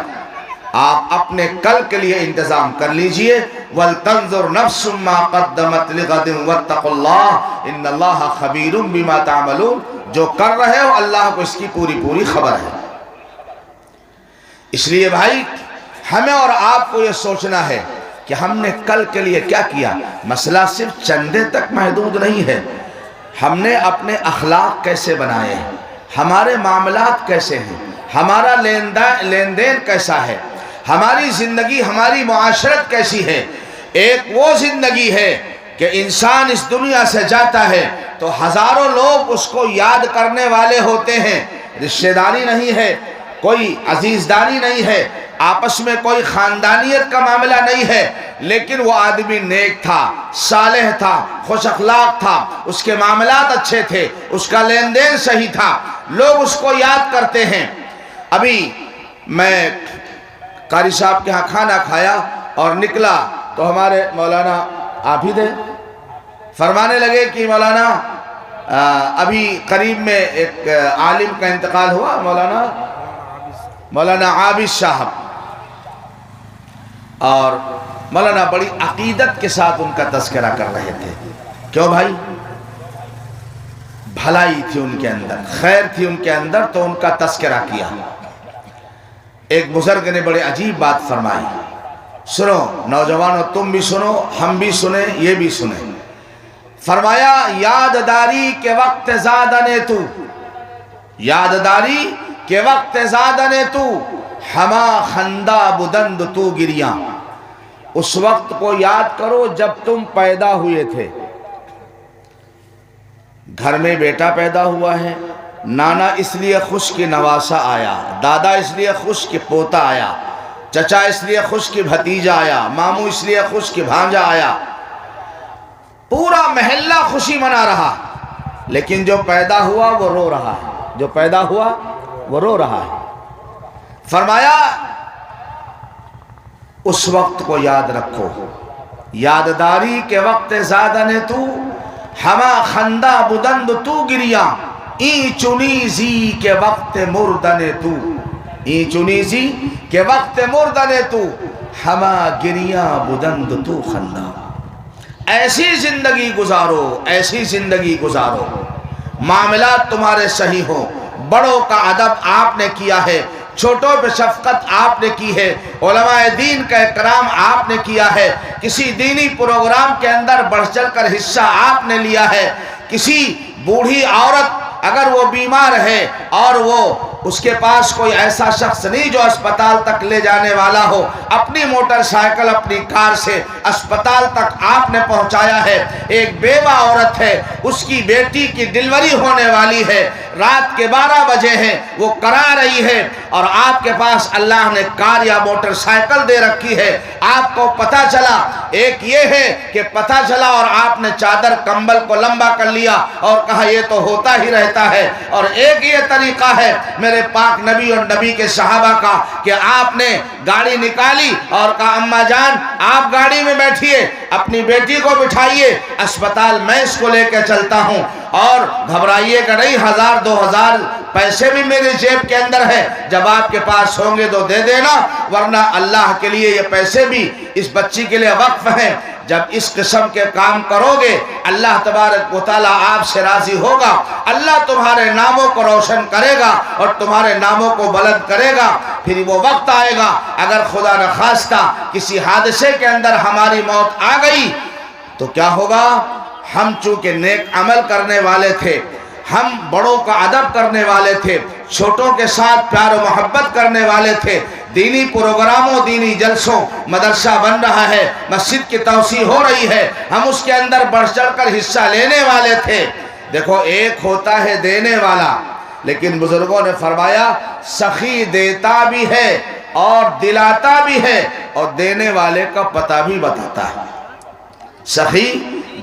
آپ اپنے کل کے لیے انتظام کر لیجئے۔ وَلْتَنْظُرْ نَفْسٌ مَّا قَدَّمَتْ لِغَدٍ وَاتَّقُوا اللَّهَ إِنَّ اللَّهَ خَبِيرٌ بِمَا تَعْمَلُونَ، جو کر رہے ہو اللہ کو اس کی پوری خبر ہے۔ اس لیے بھائی ہمیں اور آپ کو یہ سوچنا ہے کہ ہم نے کل کے لیے کیا کیا۔ مسئلہ صرف چندے تک محدود نہیں ہے، ہم نے اپنے اخلاق کیسے بنائے ہیں، ہمارے معاملات کیسے ہیں، ہمارا لین دین کیسا ہے، ہماری زندگی، ہماری معاشرت کیسی ہے۔ ایک وہ زندگی ہے کہ انسان اس دنیا سے جاتا ہے تو ہزاروں لوگ اس کو یاد کرنے والے ہوتے ہیں، رشتہ داری نہیں ہے، کوئی عزیزداری نہیں ہے، آپس میں کوئی خاندانیت کا معاملہ نہیں ہے، لیکن وہ آدمی نیک تھا، صالح تھا، خوش اخلاق تھا، اس کے معاملات اچھے تھے، اس کا لین دین صحیح تھا، لوگ اس کو یاد کرتے ہیں۔ ابھی میں قاری صاحب کے ہاں کھانا کھایا اور نکلا تو ہمارے مولانا آپ ہی تھے، فرمانے لگے کہ مولانا ابھی قریب میں ایک عالم کا انتقال ہوا، مولانا عابد صاحب، اور مولانا بڑی عقیدت کے ساتھ ان کا تذکرہ کر رہے تھے۔ کیوں بھائی؟ بھلائی تھی ان کے اندر، خیر تھی ان کے اندر، تو ان کا تذکرہ کیا۔ ایک بزرگ نے بڑے عجیب بات فرمائی، سنو نوجوانوں، تم بھی سنو، ہم بھی سنیں، یہ بھی سنیں۔ فرمایا یادداری کے وقت زادنے تو، یادداری کے وقت زادنے تو، ہما خندہ بدند تو گریاں۔ اس وقت کو یاد کرو جب تم پیدا ہوئے تھے، گھر میں بیٹا پیدا ہوا ہے، نانا اس لیے خوش کہ نواسا آیا، دادا اس لیے خوش کہ پوتا آیا، چچا اس لیے خوش کہ بھتیجا آیا، ماموں اس لیے خوش کہ بھانجا آیا، پورا محلہ خوشی منا رہا، لیکن جو پیدا ہوا وہ رو رہا ہے، جو پیدا ہوا وہ رو رہا ہے۔ فرمایا اس وقت کو یاد رکھو، یادداری کے وقت زادہ نے تو ہما خندہ بدند تو گریا، این چنیزی کے وقت مردن تو، این چنیزی کے وقت مردن تو ہما گریا بدند تو خندہ۔ ایسی زندگی گزارو، ایسی زندگی گزارو، معاملات تمہارے صحیح ہوں، بڑوں کا ادب آپ نے کیا ہے، چھوٹوں پہ شفقت آپ نے کی ہے، علماء دین کا اکرام آپ نے کیا ہے، کسی دینی پروگرام کے اندر بڑھ چڑھ کر حصہ آپ نے لیا ہے، کسی بوڑھی عورت اگر وہ بیمار ہے اور وہ اس کے پاس کوئی ایسا شخص نہیں جو اسپتال تک لے جانے والا ہو، اپنی موٹر سائیکل اپنی کار سے اسپتال تک آپ نے پہنچایا ہے۔ ایک بیوہ عورت ہے، اس کی بیٹی کی ڈیلیوری ہونے والی ہے، رات کے 12 بجے ہیں، وہ کرا رہی ہے اور آپ کے پاس اللہ نے کار یا موٹر سائیکل دے رکھی ہے، آپ کو پتہ چلا۔ ایک یہ ہے کہ پتہ چلا اور آپ نے چادر کمبل کو لمبا کر لیا اور کہا یہ تو ہوتا ہی رہتا ہے، اور ایک یہ طریقہ ہے میرے پاک نبی اور نبی کے صحابہ کا کہ آپ نے گاڑی نکالی اور کہا اماں جان آپ گاڑی میں بیٹھیے، اپنی بیٹی کو بٹھائیے، اسپتال میں اس کو لے کے چلتا ہوں، اور گھبرائیے کہ نہیں 1000-2000 پیسے بھی میرے جیب کے اندر ہے، جب آپ کے پاس ہوں گے تو دے دینا، ورنہ اللہ کے لیے یہ پیسے بھی اس بچی کے لیے وقف ہیں۔ جب اس قسم کے کام کرو گے اللہ تبارک و تعالیٰ آپ سے راضی ہوگا، اللہ تمہارے ناموں کو روشن کرے گا اور تمہارے ناموں کو بلند کرے گا۔ پھر وہ وقت آئے گا اگر خدا نخواستہ کسی حادثے کے اندر ہماری موت آ گئی تو کیا ہوگا؟ ہم چونکہ نیک عمل کرنے والے تھے، ہم بڑوں کا ادب کرنے والے تھے، چھوٹوں کے ساتھ پیار و محبت کرنے والے تھے، دینی پروگراموں دینی جلسوں مدرسہ بن رہا ہے، مسجد کی توسیع ہو رہی ہے، ہم اس کے اندر بڑھ چڑھ کر حصہ لینے والے تھے۔ دیکھو ایک ہوتا ہے دینے والا، لیکن بزرگوں نے فرمایا سخی دیتا بھی ہے اور دلاتا بھی ہے اور دینے والے کا پتہ بھی بتاتا ہے۔ سخی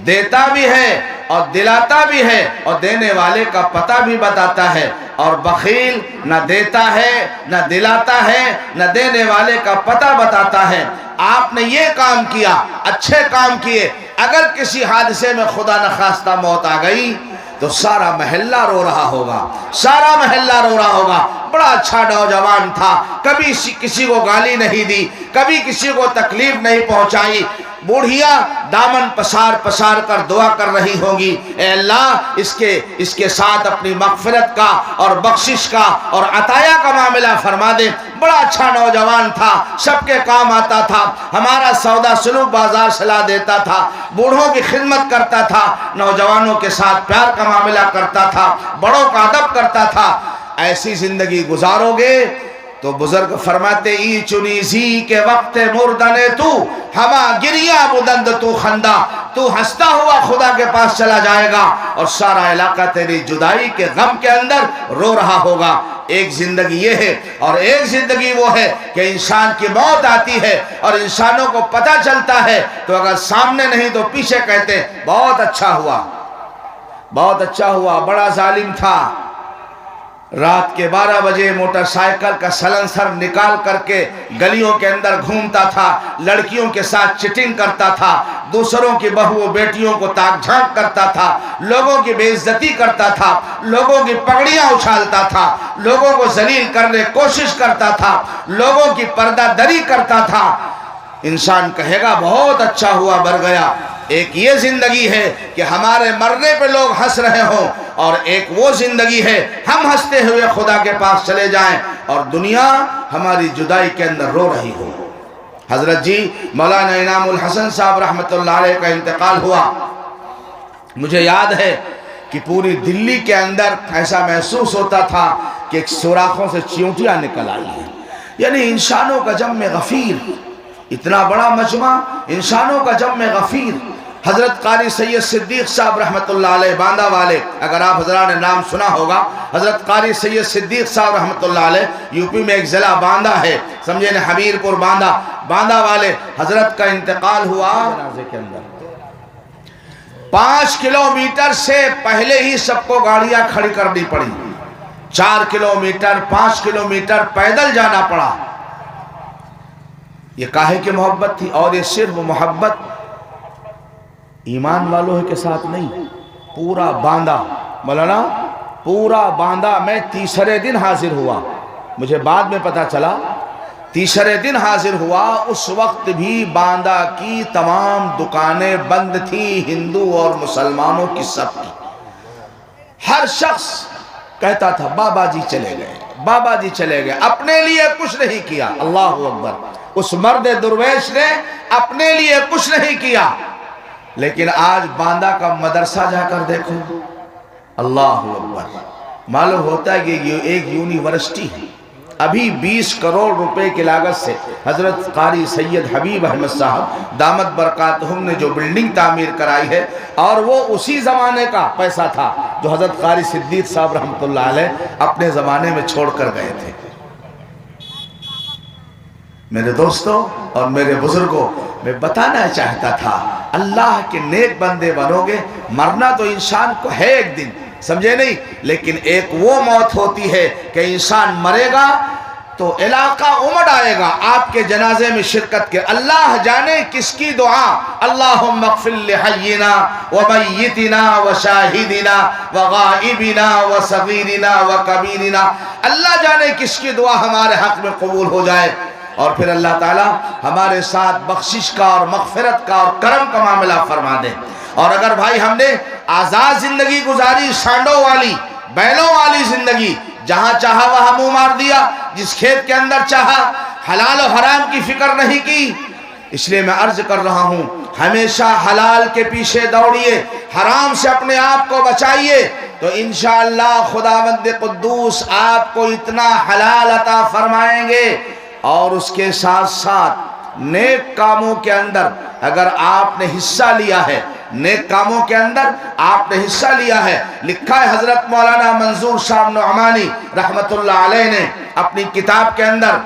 دیتا بھی ہے اور دلاتا بھی ہے اور دینے والے کا پتہ بھی بتاتا ہے، اور بخیل نہ دیتا ہے نہ دلاتا ہے نہ دینے والے کا پتہ بتاتا ہے۔ آپ نے یہ کام کیا، اچھے کام کیے، اگر کسی حادثے میں خدا نخواستہ موت آ گئی تو سارا محلہ رو رہا ہوگا، سارا محلہ رو رہا ہوگا۔ بڑا اچھا نوجوان تھا، کبھی کسی کو گالی نہیں دی، کبھی کسی کو تکلیف نہیں پہنچائی۔ بوڑھیاں دامن پسار پسار کر دعا کر رہی ہوں گی، اے اللہ اس کے ساتھ اپنی مغفرت کا اور بخشش کا اور عطایا کا معاملہ فرما دے۔ بڑا اچھا نوجوان تھا، سب کے کام آتا تھا، ہمارا سودا سلوک بازار سے لا دیتا تھا، بوڑھوں کی خدمت کرتا تھا، نوجوانوں کے ساتھ پیار کا معاملہ کرتا تھا، بڑوں کا ادب کرتا تھا۔ ایسی زندگی گزارو گے تو بزرگ فرماتے ای چنیزی کے وقت مردنے تو ہما گریا بدند تو خندہ، تو ہنستا ہوا خدا کے پاس چلا جائے گا اور سارا علاقہ تیری جدائی کے غم کے اندر رو رہا ہوگا۔ ایک زندگی یہ ہے، اور ایک زندگی وہ ہے کہ انسان کی موت آتی ہے اور انسانوں کو پتہ چلتا ہے تو اگر سامنے نہیں تو پیچھے کہتے ہیں بہت اچھا ہوا، بہت اچھا ہوا، بڑا ظالم تھا، رات کے 12 بجے موٹر سائیکل کا سلنسر نکال کر کے گلیوں کے اندر گھومتا تھا، لڑکیوں کے ساتھ چٹنگ کرتا تھا، دوسروں کی بہو بیٹیوں کو تاک جھانک کرتا تھا، لوگوں کی بے عزتی کرتا تھا، لوگوں کی پگڑیاں اچھالتا تھا، لوگوں کو ذلیل کرنے کوشش کرتا تھا، لوگوں کی پردہ دری کرتا تھا۔ انسان کہے گا بہت اچھا ہوا مر گیا۔ ایک یہ زندگی ہے کہ ہمارے مرنے پہ لوگ ہنس رہے ہوں، اور ایک وہ زندگی ہے ہم ہنستے ہوئے خدا کے پاس چلے جائیں اور دنیا ہماری جدائی کے اندر رو رہی ہو۔ حضرت جی مولانا انعام الحسن صاحب رحمۃ اللہ علیہ کا انتقال ہوا۔ مجھے یاد ہے کہ پوری دلی کے اندر ایسا محسوس ہوتا تھا کہ ایک سوراخوں سے چیونٹیاں نکل آئی ہیں، یعنی انسانوں کا جمع غفیر، اتنا بڑا مجمع، انسانوں کا جمع غفیر، حضرت قاری سید صدیق صاحب رحمت اللہ علیہ باندہ والے، اگر آپ حضرات نے نام سنا ہوگا، حضرت قاری سید صدیق صاحب رحمت اللہ علیہ یو پی میں ایک ضلع باندہ ہے، سمجھے نا، حمیر پور باندہ والے، حضرت کا انتقال ہوا جنازے کے اندر 5 کلومیٹر سے پہلے ہی سب کو گاڑیاں کھڑی کرنی پڑی، 4 کلومیٹر 5 کلومیٹر پیدل جانا پڑا۔ یہ کاہے کی محبت تھی؟ اور یہ صرف محبت ایمان والوں کے ساتھ نہیں، پورا باندہ، مولانا پورا باندہ میں تیسرے دن حاضر ہوا، مجھے بعد میں پتا چلا تیسرے دن حاضر ہوا، اس وقت بھی باندہ کی تمام دکانیں بند تھی، ہندو اور مسلمانوں کی سب کی۔ ہر شخص کہتا تھا بابا جی چلے گئے، بابا جی چلے گئے، اپنے لیے کچھ نہیں کیا۔ اللہ اکبر، اس مرد درویش نے اپنے لیے کچھ نہیں کیا۔ لیکن آج باندہ کا مدرسہ جا کر دیکھو، اللہ اکبر، معلوم ہوتا ہے کہ یہ ایک یونیورسٹی ہے۔ ابھی 20 کروڑ روپے کی لاگت سے حضرت قاری سید حبیب احمد صاحب دامت برکاتہم نے جو بلڈنگ تعمیر کرائی ہے، اور وہ اسی زمانے کا پیسہ تھا جو حضرت قاری صدیق صاحب رحمت اللہ علیہ اپنے زمانے میں چھوڑ کر گئے تھے۔ میرے دوستوں اور میرے بزرگوں، میں بتانا چاہتا تھا، اللہ کے نیک بندے بنو گے، مرنا تو انسان کو ہے ایک دن، سمجھے نہیں، لیکن ایک وہ موت ہوتی ہے کہ انسان مرے گا تو علاقہ امڑ آئے گا آپ کے جنازے میں شرکت کے۔ اللہ جانے کس کی دعا، اللہم اغفر لحینا ومیتنا وشاہدنا وغائبنا وصغیرنا وکبیرنا، اللہ جانے کس کی دعا ہمارے حق میں قبول ہو جائے، اور پھر اللہ تعالیٰ ہمارے ساتھ بخشش کا اور مغفرت کا اور کرم کا معاملہ فرما دے۔ اور اگر بھائی ہم نے آزاد زندگی گزاری، سانڈوں والی، بیلوں والی زندگی، جہاں چاہا وہاں منہ مار دیا، جس کھیت کے اندر چاہا، حلال و حرام کی فکر نہیں کی، اس لیے میں عرض کر رہا ہوں، ہمیشہ حلال کے پیچھے دوڑیے، حرام سے اپنے آپ کو بچائیے، تو انشاءاللہ خداوند قدوس آپ کو اتنا حلال عطا فرمائیں گے۔ اور اس کے ساتھ ساتھ نیک کاموں کے اندر اگر آپ نے حصہ لیا ہے، نیک کاموں کے اندر آپ نے حصہ لیا ہے، لکھا ہے حضرت مولانا منظور صاحب نعمانی رحمت اللہ علیہ نے اپنی کتاب کے اندر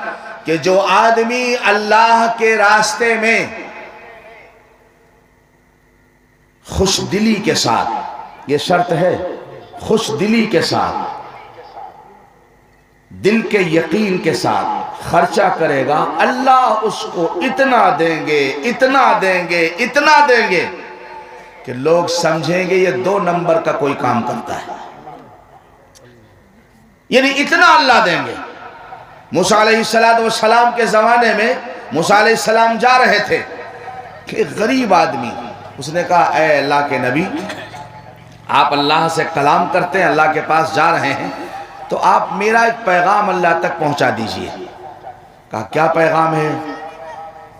کہ جو آدمی اللہ کے راستے میں خوش دلی کے ساتھ، یہ شرط ہے، خوش دلی کے ساتھ، دل کے یقین کے ساتھ خرچہ کرے گا، اللہ اس کو اتنا دیں گے، اتنا دیں گے، اتنا دیں گے کہ لوگ سمجھیں گے یہ 2 نمبر کا کوئی کام کرتا ہے، یعنی اتنا اللہ دیں گے۔ موسیٰ علیہ السلام کے زمانے میں موسیٰ علیہ السلام جا رہے تھے کہ ایک غریب آدمی، اس نے کہا اے اللہ کے نبی، آپ اللہ سے کلام کرتے ہیں، اللہ کے پاس جا رہے ہیں، تو آپ میرا ایک پیغام اللہ تک پہنچا دیجئے۔ کہا کیا پیغام ہے؟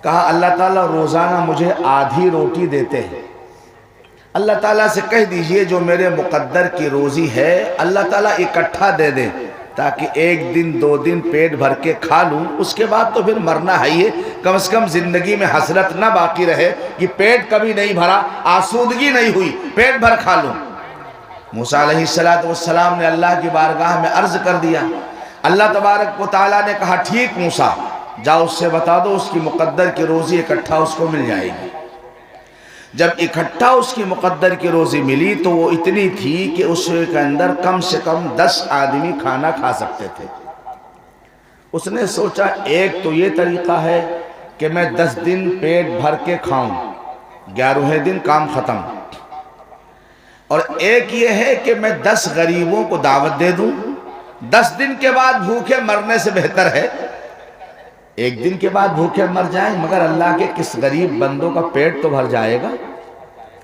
کہا اللہ تعالیٰ روزانہ مجھے آدھی روٹی دیتے ہیں، اللہ تعالیٰ سے کہہ دیجئے جو میرے مقدر کی روزی ہے اللہ تعالیٰ اکٹھا دے دے، تاکہ 1 دن 2 دن پیٹ بھر کے کھا لوں، اس کے بعد تو پھر مرنا ہے، یہ کم از کم زندگی میں حسرت نہ باقی رہے کہ پیٹ کبھی نہیں بھرا، آسودگی نہیں ہوئی، پیٹ بھر کھا لوں۔ موسیٰ علیہ السلام نے اللہ کی بارگاہ میں عرض کر دیا، اللہ تبارک و تعالیٰ نے کہا ٹھیک موسیٰ، جاؤ اس سے بتا دو اس کی مقدر کی روزی اکٹھا اس کو مل جائے گی۔ جب اکٹھا اس کی مقدر کی روزی ملی تو وہ اتنی تھی کہ اس کے اندر کم سے کم 10 آدمی کھانا کھا سکتے تھے۔ اس نے سوچا ایک تو یہ طریقہ ہے کہ میں 10 دن پیٹ بھر کے کھاؤں، 11ویں دن کام ختم، اور ایک یہ ہے کہ میں 10 غریبوں کو دعوت دے دوں، 10 دن کے بعد بھوکے مرنے سے بہتر ہے 1 دن کے بعد بھوکے مر جائیں مگر اللہ کے کس غریب بندوں کا پیٹ تو بھر جائے گا۔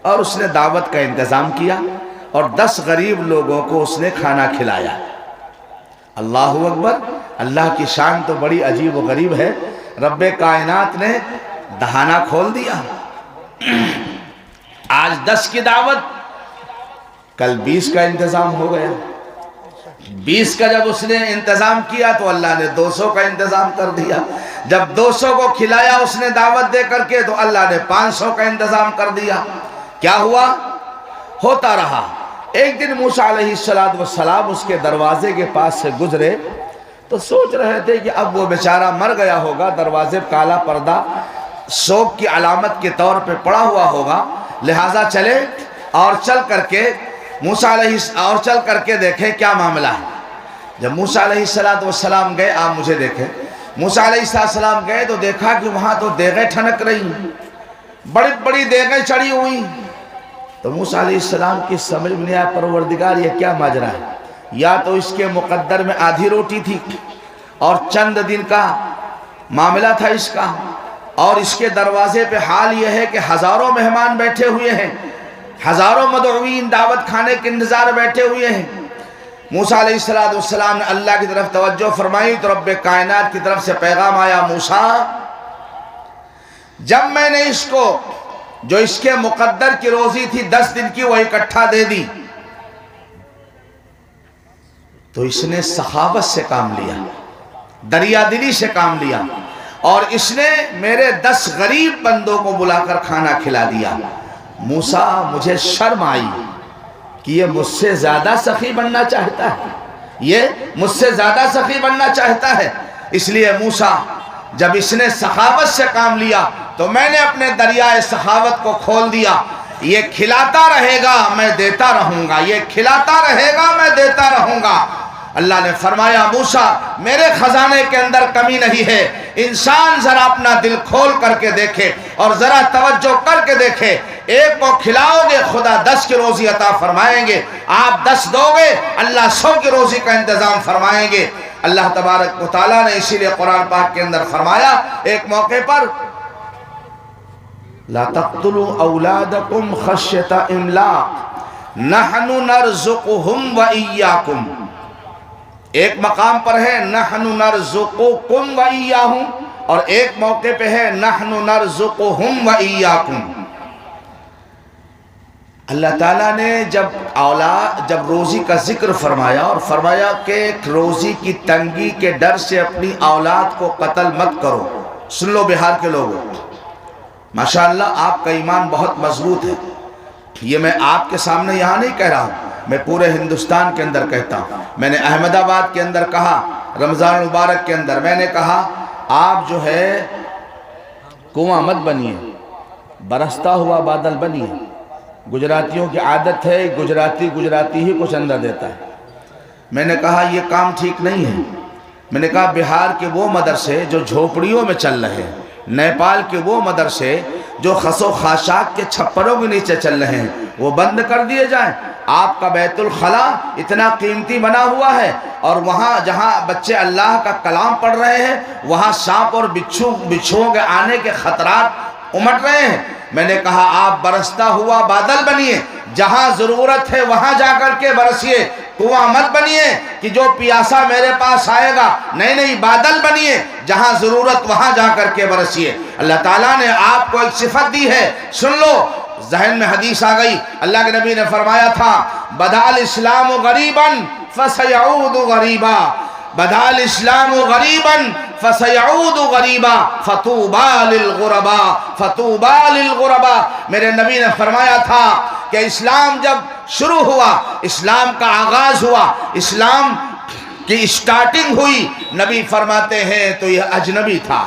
اور اس نے دعوت کا انتظام کیا اور 10 غریب لوگوں کو اس نے کھانا کھلایا۔ اللہ اکبر، اللہ کی شان تو بڑی عجیب و غریب ہے، رب کائنات نے دہانہ کھول دیا۔ آج 10 کی دعوت، کل 20 کا انتظام ہو گیا، 20 کا جب اس نے انتظام کیا تو اللہ نے 200 کا انتظام کر دیا، جب 200 کو کھلایا اس نے دعوت دے کر کے تو اللہ نے 500 کا انتظام کر دیا۔ کیا ہوا؟ ہوتا رہا۔ ایک دن موسیٰ علیہ السلام اس کے دروازے کے پاس سے گزرے تو سوچ رہے تھے کہ اب وہ بیچارہ مر گیا ہوگا، دروازے پر کالا پردہ شوق کی علامت کے طور پہ پڑا ہوا ہوگا، لہٰذا چلے اور چل کر کے دیکھیں کیا معاملہ ہے۔ جب موسیٰ علیہ السلام گئے، آپ مجھے دیکھیں، موسیٰ علیہ السلام گئے تو دیکھا کہ وہاں تو دیگیں ٹھنک رہی، بڑی بڑی دیگیں چڑھی ہوئی۔ تو موسیٰ علیہ السلام کی سمجھ میں نہیں آیا، پروردگار یہ کیا ماجرا ہے؟ یا تو اس کے مقدر میں آدھی روٹی تھی اور چند دن کا معاملہ تھا اس کا، اور اس کے دروازے پہ حال یہ ہے کہ ہزاروں مہمان بیٹھے ہوئے ہیں، ہزاروں مدعوین دعوت کھانے کے انتظار بیٹھے ہوئے ہیں۔ موسیٰ علیہ السلام نے اللہ کی طرف توجہ فرمائی تو رب کائنات کی طرف سے پیغام آیا، موسیٰ جب میں نے اس کو جو اس کے مقدر کی روزی تھی 10 دن کی وہ اکٹھا دے دی تو اس نے سخاوت سے کام لیا، دریا دلی سے کام لیا، اور اس نے میرے 10 غریب بندوں کو بلا کر کھانا کھلا دیا۔ موسیٰ مجھے شرم آئی کہ یہ مجھ سے زیادہ سخی بننا چاہتا ہے، یہ مجھ سے زیادہ سخی بننا چاہتا ہے۔ اس لیے موسیٰ جب اس نے سخاوت سے کام لیا تو میں نے اپنے دریائے سخاوت کو کھول دیا، یہ کھلاتا رہے گا میں دیتا رہوں گا، یہ کھلاتا رہے گا میں دیتا رہوں گا۔ اللہ نے فرمایا، موسیٰ میرے خزانے کے اندر کمی نہیں ہے، انسان ذرا اپنا دل کھول کر کے دیکھے اور ذرا توجہ کر کے دیکھے، ایک کو کھلاؤ گے خدا 10 کی روزی عطا فرمائیں گے، آپ 10 دو گے اللہ 100 کی روزی کا انتظام فرمائیں گے۔ اللہ تبارک و تعالیٰ نے اسی لیے قرآن پاک کے اندر فرمایا ایک موقع پر، لا تقتلوا اولادکم خشیۃ املاق نحن نرزقہم وإیاکم، ایک مقام پر ہے نحن نرزقکم وإیاہم، اور ایک موقع پہ ہے نحن نرزقہم وإیاکم۔ اللہ تعالیٰ نے جب روزی کا ذکر فرمایا اور فرمایا کہ روزی کی تنگی کے ڈر سے اپنی اولاد کو قتل مت کرو۔ سن لو بہار کے لوگوں، ماشاءاللہ آپ کا ایمان بہت مضبوط ہے، یہ میں آپ کے سامنے یہاں نہیں کہہ رہا ہوں، میں پورے ہندوستان کے اندر کہتا ہوں۔ میں نے احمد آباد کے اندر کہا، رمضان المبارک کے اندر میں نے کہا آپ جو ہے کنواں مت بنیے، برستا ہوا بادل بنیے۔ گجراتیوں کی عادت ہے گجراتی ہی کچھ اندر دیتا ہے۔ میں نے کہا یہ کام ٹھیک نہیں ہے۔ میں نے کہا بہار کے وہ مدرسے جو جھوپڑیوں میں چل رہے ہیں، نیپال کے وہ مدرسے جو خس و خاشاک کے چھپروں کے نیچے چل رہے ہیں وہ بند کر دیے جائیں۔ آپ کا بیت الخلا اتنا قیمتی بنا ہوا ہے، اور وہاں جہاں بچے اللہ کا کلام پڑھ رہے ہیں وہاں سانپ اور بچھوؤں کے آنے کے خطرات امٹ رہے ہیں۔ میں نے کہا آپ برستا ہوا بادل بنیے، جہاں ضرورت ہے وہاں جا کر کے برسیے، کنواں مت بنیے کہ جو پیاسا میرے پاس آئے گا، نہیں بادل بنیے، جہاں ضرورت وہاں جا کر کے برسیے۔ اللہ تعالیٰ نے آپ کو ایک صفت دی ہے، سن لو، ذہن میں حدیث آ گئی، اللہ کے نبی نے فرمایا تھا بدأ الاسلام غریبا فسیعود غریبا، بدأ الاسلام غریبا فسیعود غریبا فطوبى للغربا فطوبى للغربا۔ میرے نبی نے فرمایا تھا کہ اسلام جب شروع ہوا، اسلام کا آغاز ہوا، اسلام کی سٹارٹنگ ہوئی، نبی فرماتے ہیں تو یہ اجنبی تھا،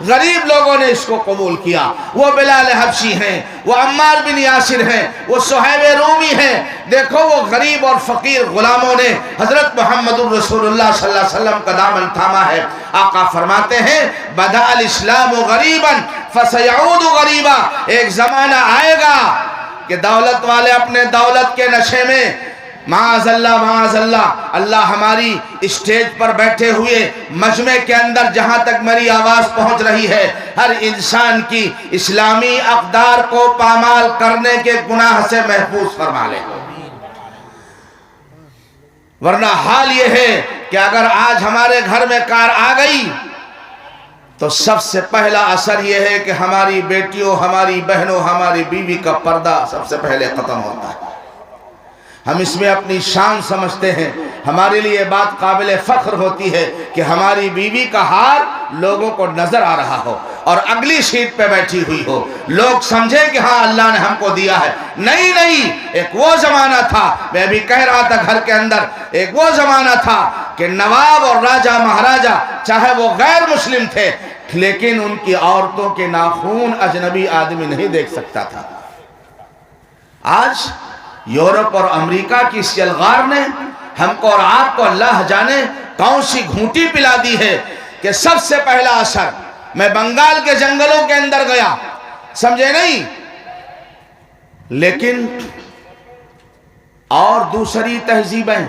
غریب لوگوں نے اس کو قبول کیا۔ وہ بلال حبشی ہیں، وہ عمار بن یاسر ہیں، وہ صہیب رومی ہیں۔ دیکھو وہ غریب اور فقیر غلاموں نے حضرت محمد الرسول اللہ صلی اللہ علیہ وسلم کا دامن تھاما ہے۔ آقا فرماتے ہیں بدأ الاسلام غریبا فسیعود غریبا، ایک زمانہ آئے گا کہ دولت والے اپنے دولت کے نشے میں معاذ اللہ اللہ ہماری اسٹیج پر بیٹھے ہوئے مجمع کے اندر جہاں تک میری آواز پہنچ رہی ہے، ہر انسان کی اسلامی اقدار کو پامال کرنے کے گناہ سے محفوظ فرما لے، ورنہ حال یہ ہے کہ اگر آج ہمارے گھر میں کار آ گئی تو سب سے پہلا اثر یہ ہے کہ ہماری بیٹیوں، ہماری بہنوں، ہماری بیوی کا پردہ سب سے پہلے ختم ہوتا ہے۔ ہم اس میں اپنی شان سمجھتے ہیں. ہمارے لیے بات قابل فخر ہوتی ہے کہ ہماری بیوی کا ہار لوگوں کو نظر آ رہا ہو اور اگلی سیٹ پہ بیٹھی ہوئی ہو, لوگ سمجھیں کہ ہاں اللہ نے ہم کو دیا ہے. نہیں, ایک وہ زمانہ تھا, میں بھی کہہ رہا تھا گھر کے اندر, ایک وہ زمانہ تھا کہ نواب اور راجہ مہاراجہ چاہے وہ غیر مسلم تھے لیکن ان کی عورتوں کے ناخون اجنبی آدمی نہیں دیکھ سکتا تھا. آج یورپ اور امریکہ کی اس یلغار نے ہم کو اور آپ کو اللہ جانے کون سی گھونٹی پلا دی ہے کہ سب سے پہلا اثر, میں بنگال کے جنگلوں کے اندر گیا, سمجھے نہیں, لیکن اور دوسری تہذیبیں,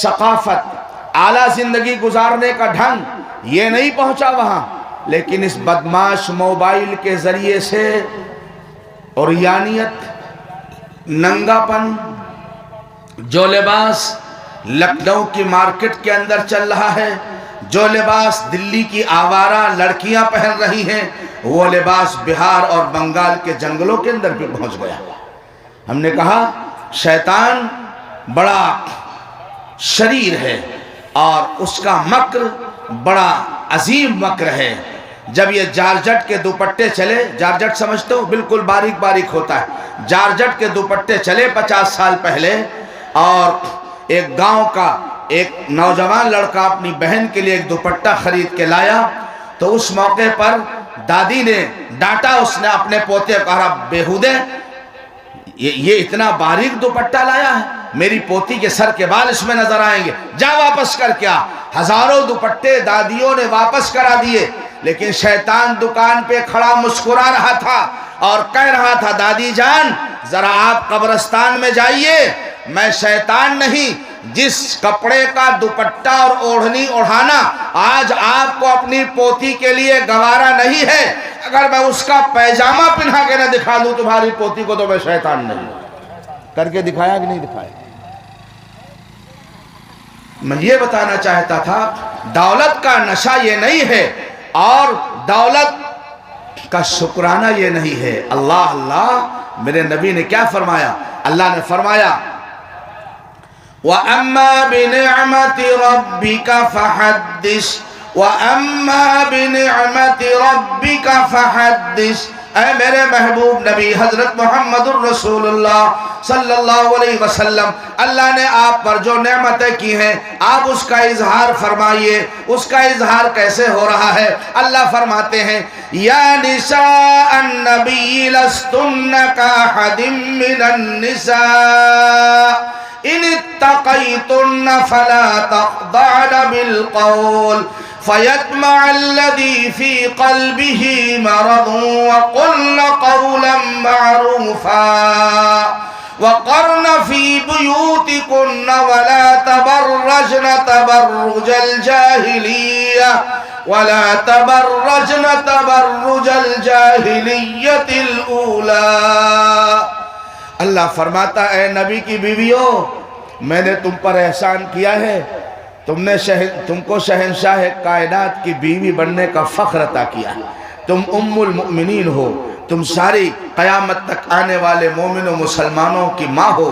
ثقافت, اعلیٰ زندگی گزارنے کا ڈھنگ یہ نہیں پہنچا وہاں, لیکن اس بدماش موبائل کے ذریعے سے عریانیت, ننگا پن, جو لباس لکھنؤ کی مارکیٹ کے اندر چل رہا ہے, جو لباس دلی کی آوارہ لڑکیاں پہن رہی ہیں, وہ لباس بہار اور بنگال کے جنگلوں کے اندر بھی پہنچ گیا. ہم نے کہا شیطان بڑا شریر ہے اور اس کا مکر بڑا عظیم مکر ہے. جب یہ جارجٹ کے دوپٹے چلے, جارجٹ سمجھتے ہو, بالکل باریک باریک ہوتا ہے, جارجٹ کے دوپٹے چلے 50 سال پہلے, اور ایک گاؤں کا ایک نوجوان لڑکا اپنی بہن کے لیے ایک دوپٹہ خرید کے لایا, تو اس موقع پر دادی نے ڈانٹا, اس نے اپنے پوتے کو کہا بیہودے یہ اتنا باریک دوپٹہ لایا ہے, میری پوتی کے سر کے بال اس میں نظر آئیں گے, جا واپس کر کے آ. ہزاروں دوپٹے دادیوں نے واپس کرا دیے, لیکن شیطان دکان پہ کھڑا مسکرا رہا تھا اور کہہ رہا تھا دادی جان ذرا آپ قبرستان میں جائیے, میں شیطان نہیں, جس کپڑے کا دوپٹہ اور اوڑھنی اڑھانا آج آپ کو اپنی پوتی کے لیے گوارا نہیں ہے, اگر میں اس کا پیجامہ پہنا کے نہ دکھا دوں تمہاری پوتی کو تو میں شیطان نہیں. کر کے دکھایا کہ نہیں دکھایا؟ میں یہ بتانا چاہتا تھا دولت کا نشہ یہ نہیں ہے اور دولت کا شکرانہ یہ نہیں ہے. اللہ اللہ, میرے نبی نے کیا فرمایا؟ اللہ نے فرمایا وَأَمَّا بِنِعْمَةِ رَبِّكَ فَحَدِّثْ وَأَمَّا بِنِعْمَةِ رَبِّكَ فَحَدِّثْ. اے میرے محبوب نبی حضرت محمد الرسول اللہ صلی اللہ علیہ وسلم, اللہ نے آپ پر جو نعمتیں کی ہیں آپ اس کا اظہار فرمائیے. اس کا اظہار کیسے ہو رہا ہے؟ اللہ فرماتے ہیں یا نساء النبی لستن کاحد من النساء ان اتقیتن فلا تخضعن بالقول فيطمع الذي في قلبه مرض وقلن قولا معروفا وقرن في بيوتكن ولا تبرجن تبرج الجاهلية الأولى. اللہ فرماتا اے نبی کی بیویوں, میں نے تم پر احسان کیا ہے, تم کو شہنشاہ کائنات کی بیوی بننے کا فخر عطا کیا ہے. تم ام المؤمنین ہو, تم ساری قیامت تک آنے والے مومن و مسلمانوں کی ماں ہو,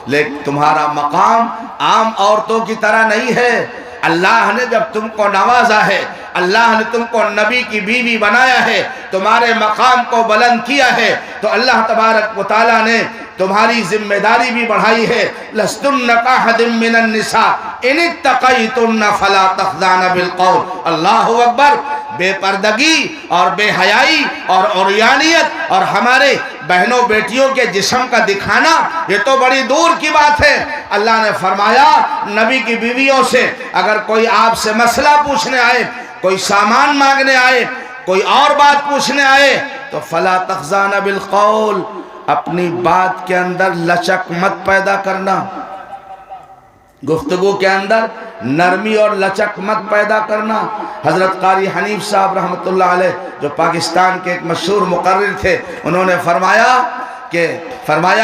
لیکن تمہارا مقام عام عورتوں کی طرح نہیں ہے. اللہ نے جب تم کو نوازا ہے, اللہ نے تم کو نبی کی بیوی بنایا ہے, تمہارے مقام کو بلند کیا ہے, تو اللہ تبارک و تعالیٰ نے تمہاری ذمہ داری بھی بڑھائی ہے. لستن کاحد من النساء ان اتقیتن فلا تخضعن بالقول. اللہ اکبر. بے پردگی اور بے حیائی اور عریانیت اور ہمارے بہنوں بیٹیوں کے جسم کا دکھانا یہ تو بڑی دور کی بات ہے. اللہ نے فرمایا نبی کی بیویوں سے اگر کوئی آپ سے مسئلہ پوچھنے آئے, کوئی سامان مانگنے آئے, کوئی اور بات پوچھنے آئے تو فلا تخضعن بالقول, اپنی بات کے اندر لچک مت پیدا کرنا, گفتگو کے اندر نرمی اور لچک مت پیدا کرنا. حضرت قاری حنیف صاحب رحمت اللہ علیہ جو پاکستان کے ایک مشہور مقرر تھے, انہوں نے فرمایا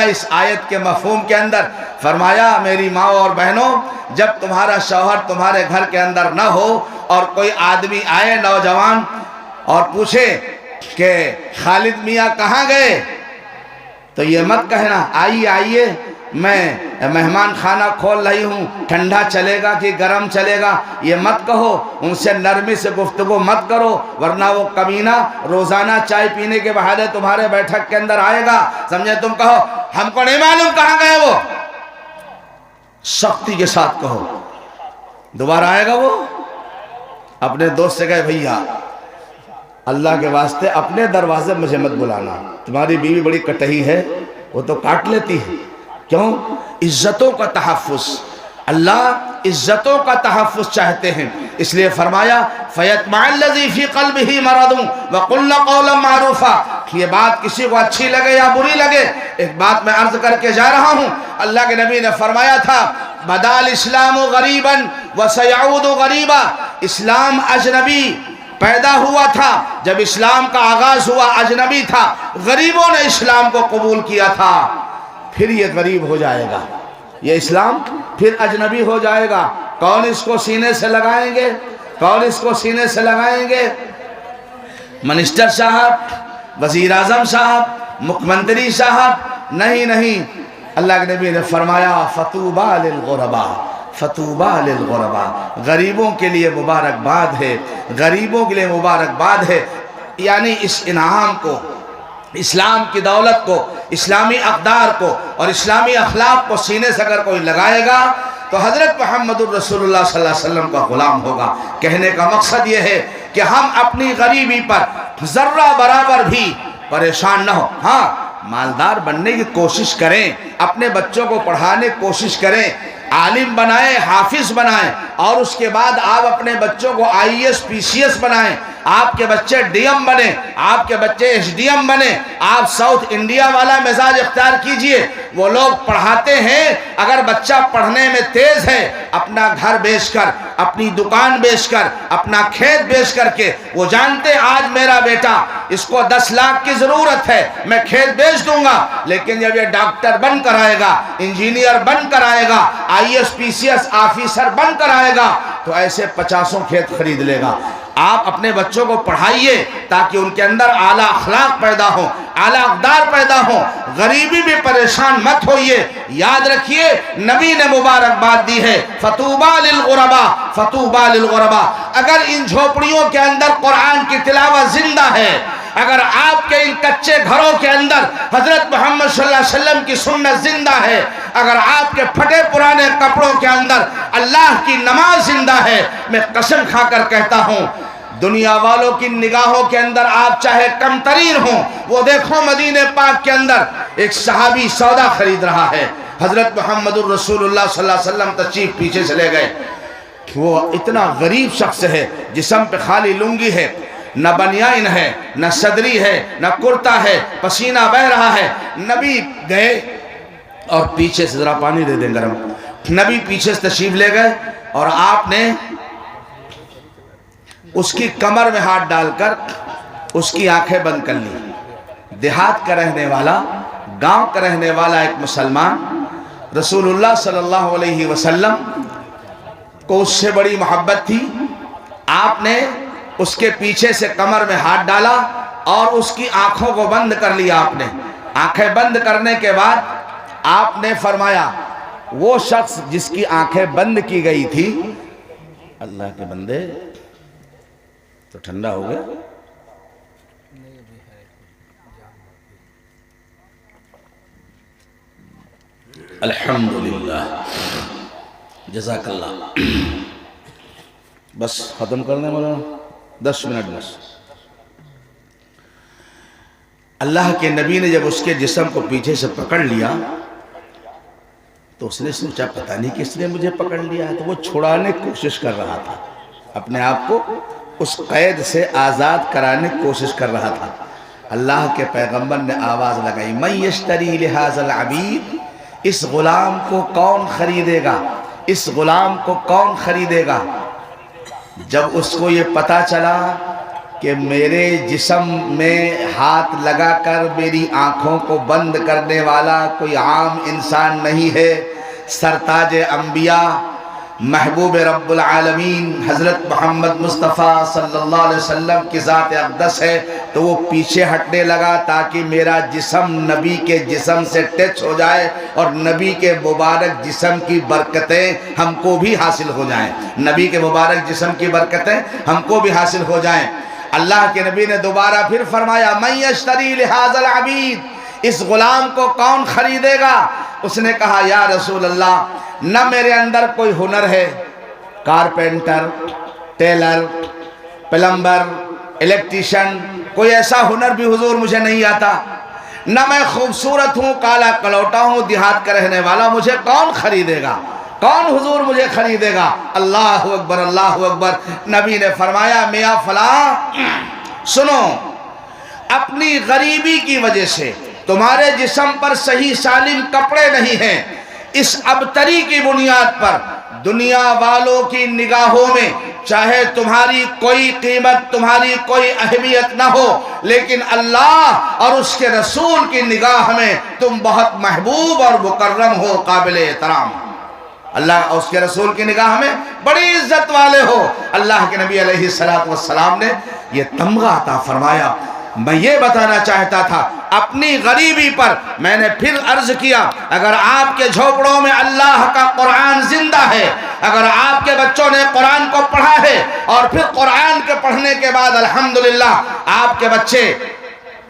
اس آیت کے مفہوم کے اندر, فرمایا میری ماں اور بہنوں, جب تمہارا شوہر تمہارے گھر کے اندر نہ ہو اور کوئی آدمی آئے نوجوان اور پوچھے کہ خالد میاں کہاں گئے, تو یہ مت کہنا آئیے میں مہمان خانہ کھول رہی ہوں، ٹھنڈا چلے گا کہ گرم چلے گا یہ مت کہو، ان سے نرمی سے گفتگو مت کرو، ورنہ وہ کمینہ روزانہ چائے پینے کے بہانے تمہارے بیٹھک کے اندر آئے گا، سمجھے؟ تم کہو ہم کو نہیں معلوم کہاں گئے وہ، سختی کے ساتھ کہو، دوبارہ آئے گا وہ؟ اپنے دوست سے کہے بھیا اللہ کے واسطے اپنے دروازے مجھے مت بلانا، تمہاری بیوی بڑی کٹہی ہے، وہ تو کاٹ لیتی ہے، کیوں؟ عزتوں کا تحفظ، اللہ عزتوں کا تحفظ چاہتے ہیں، اس لیے فرمایا فَيَطْمَعَ الَّذِي فِي قَلْبِهِ مَرَضٌ وَقُلْنَ قَوْلًا مَعْرُوفًا۔ یہ بات کسی کو اچھی لگے یا بری لگے، ایک بات میں عرض کر کے جا رہا ہوں، اللہ کے نبی نے فرمایا تھا بَدَا الْإِسْلَامُ غَرِيبًا وَسَيَعُودُ غَرِيبًا، اسلام اجنبی پیدا ہوا تھا، جب اسلام کا آغاز ہوا اجنبی تھا، غریبوں نے اسلام کو قبول کیا تھا، پھر یہ غریب ہو جائے گا، یہ اسلام پھر اجنبی ہو جائے گا۔ کون اس کو سینے سے لگائیں گے؟ کون اس کو سینے سے لگائیں گے؟ منسٹر صاحب، وزیر اعظم صاحب، مکھمنتری صاحب؟ نہیں نہیں، اللہ کے نبی نے فرمایا فَطُوبَى لِلْغُرَبَاءِ فَطُوبَى لِلْغُرَبَاءِ، غریبوں کے لیے مبارکباد ہے، غریبوں کے لیے مبارکباد ہے، یعنی اس انعام کو، اسلام کی دولت کو، اسلامی اقدار کو اور اسلامی اخلاق کو سینے سے اگر کوئی لگائے گا تو حضرت محمد الرسول اللہ صلی اللہ علیہ وسلم کا غلام ہوگا۔ کہنے کا مقصد یہ ہے کہ ہم اپنی غریبی پر ذرہ برابر بھی پریشان نہ ہو، ہاں مالدار بننے کی کوشش کریں، اپنے بچوں کو پڑھانے کی کوشش کریں، عالم بنائیں، حافظ بنائیں، اور اس کے بعد آپ اپنے بچوں کو IAS PCS بنائیں، آپ کے بچے DM بنیں، آپ کے بچے SDM بنیں، آپ ساؤتھ انڈیا والا مزاج اختیار کیجئے۔ وہ لوگ پڑھاتے ہیں، اگر بچہ پڑھنے میں تیز ہے، اپنا گھر بیچ کر، اپنی دکان بیچ کر، اپنا کھیت بیچ کر کے، وہ جانتے آج میرا بیٹا اس کو 10 لاکھ کی ضرورت ہے، میں کھیت بیچ دوں گا، لیکن جب یہ ڈاکٹر بن کر آئے گا، انجینئر بن کر آئے گا، IAS PCS آفیسر بن کر آئے گا، تو ایسے 50 کھیت خرید لے گا۔ آپ اپنے بچوں کو پڑھائیے تاکہ ان کے اندر اعلیٰ اخلاق پیدا ہوں، اعلیٰ اقدار پیدا ہوں، غریبی بھی پریشان مت ہوئیے۔ یاد رکھیے نبی نے مبارکباد دی ہے فَطُوبَى لِلْغُرَبَاءِ فَطُوبَى لِلْغُرَبَاءِ۔ اگر ان جھوپڑیوں کے اندر قرآن کی تلاوت زندہ ہے، اگر آپ کے ان کچے گھروں کے اندر حضرت محمد صلی اللہ علیہ وسلم کی سنت زندہ ہے، اگر آپ کے پھٹے پرانے کپڑوں کے اندر اللہ کی نماز زندہ ہے، میں قسم کھا کر کہتا ہوں دنیا والوں کی نگاہوں کے اندر آپ چاہے کم ترین ہوں۔ وہ دیکھو مدینہ پاک کے اندر ایک صحابی سودا خرید رہا ہے، حضرت محمد الرسول اللہ صلی اللہ علیہ وسلم تشریف پیچھے چلے گئے، وہ اتنا غریب شخص ہے، جسم پہ خالی لنگی ہے، نہ بنیان ہے، نہ صدری ہے، نہ کرتا ہے، پسینہ بہ رہا ہے۔ نبی گئے اور پیچھے سے ذرا پانی دے دیں گرم، نبی پیچھے سے تشریف لے گئے اور آپ نے اس کی کمر میں ہاتھ ڈال کر اس کی آنکھیں بند کر لی۔ دیہات کا رہنے والا، گاؤں کا رہنے والا ایک مسلمان، رسول اللہ صلی اللہ علیہ وسلم کو اس سے بڑی محبت تھی، آپ نے اس کے پیچھے سے کمر میں ہاتھ ڈالا اور اس کی آنکھوں کو بند کر لیا۔ آپ نے آنکھیں بند کرنے کے بعد آپ نے فرمایا وہ شخص جس کی آنکھیں بند کی گئی تھی، اللہ کے بندے تو ٹھنڈا ہو گیا، الحمدللہ، جزاک اللہ۔ بس ختم کرنے والا 10 منٹ بس۔ اللہ کے نبی نے جب اس کے جسم کو پیچھے سے پکڑ لیا تو اس نے سوچا پتہ نہیں کس نے مجھے پکڑ لیا ہے، تو وہ چھڑانے کی کوشش کر رہا تھا، اپنے آپ کو اس قید سے آزاد کرانے کی کوشش کر رہا تھا۔ اللہ کے پیغمبر نے آواز لگائی من یشتری لہذا العبید، اس غلام کو کون خریدے گا، اس غلام کو کون خریدے گا؟ جب اس کو یہ پتا چلا کہ میرے جسم میں ہاتھ لگا کر میری آنکھوں کو بند کرنے والا کوئی عام انسان نہیں ہے، سرتاج انبیاء محبوب رب العالمین حضرت محمد مصطفیٰ صلی اللہ علیہ وسلم کی ذات اقدس ہے، تو وہ پیچھے ہٹنے لگا تاکہ میرا جسم نبی کے جسم سے ٹچ ہو جائے اور نبی کے مبارک جسم کی برکتیں ہم کو بھی حاصل ہو جائیں، نبی کے مبارک جسم کی برکتیں ہم کو بھی حاصل ہو جائیں۔ اللہ کے نبی نے دوبارہ پھر فرمایا من یشتری لہذا العبید، اس غلام کو کون خریدے گا؟ اس نے کہا یا رسول اللہ نہ میرے اندر کوئی ہنر ہے، کارپینٹر، ٹیلر، پلمبر، الیکٹریشن، کوئی ایسا ہنر بھی حضور مجھے نہیں آتا، نہ میں خوبصورت ہوں، کالا کلوٹا ہوں، دیہات کا رہنے والا، مجھے کون خریدے گا؟ کون حضور مجھے خریدے گا؟ اللہ اکبر اللہ اکبر۔ نبی نے فرمایا میاں فلاں سنو، اپنی غریبی کی وجہ سے تمہارے جسم پر صحیح سالم کپڑے نہیں ہیں، اس ابتری کی بنیاد پر دنیا والوں کی نگاہوں میں چاہے تمہاری کوئی قیمت، تمہاری کوئی اہمیت نہ ہو، لیکن اللہ اور اس کے رسول کی نگاہ میں تم بہت محبوب اور مکرم ہو، قابل احترام۔ اللہ اور اس کے رسول کی نگاہ میں بڑی عزت والے ہو۔ اللہ کے نبی علیہ السلام نے یہ تمغہ عطا فرمایا۔ میں یہ بتانا چاہتا تھا اپنی غریبی پر، میں نے پھر عرض کیا اگر آپ کے جھوپڑوں میں اللہ کا قرآن زندہ ہے، اگر آپ کے بچوں نے قرآن کو پڑھا ہے اور پھر قرآن کے پڑھنے کے بعد الحمدللہ آپ کے بچے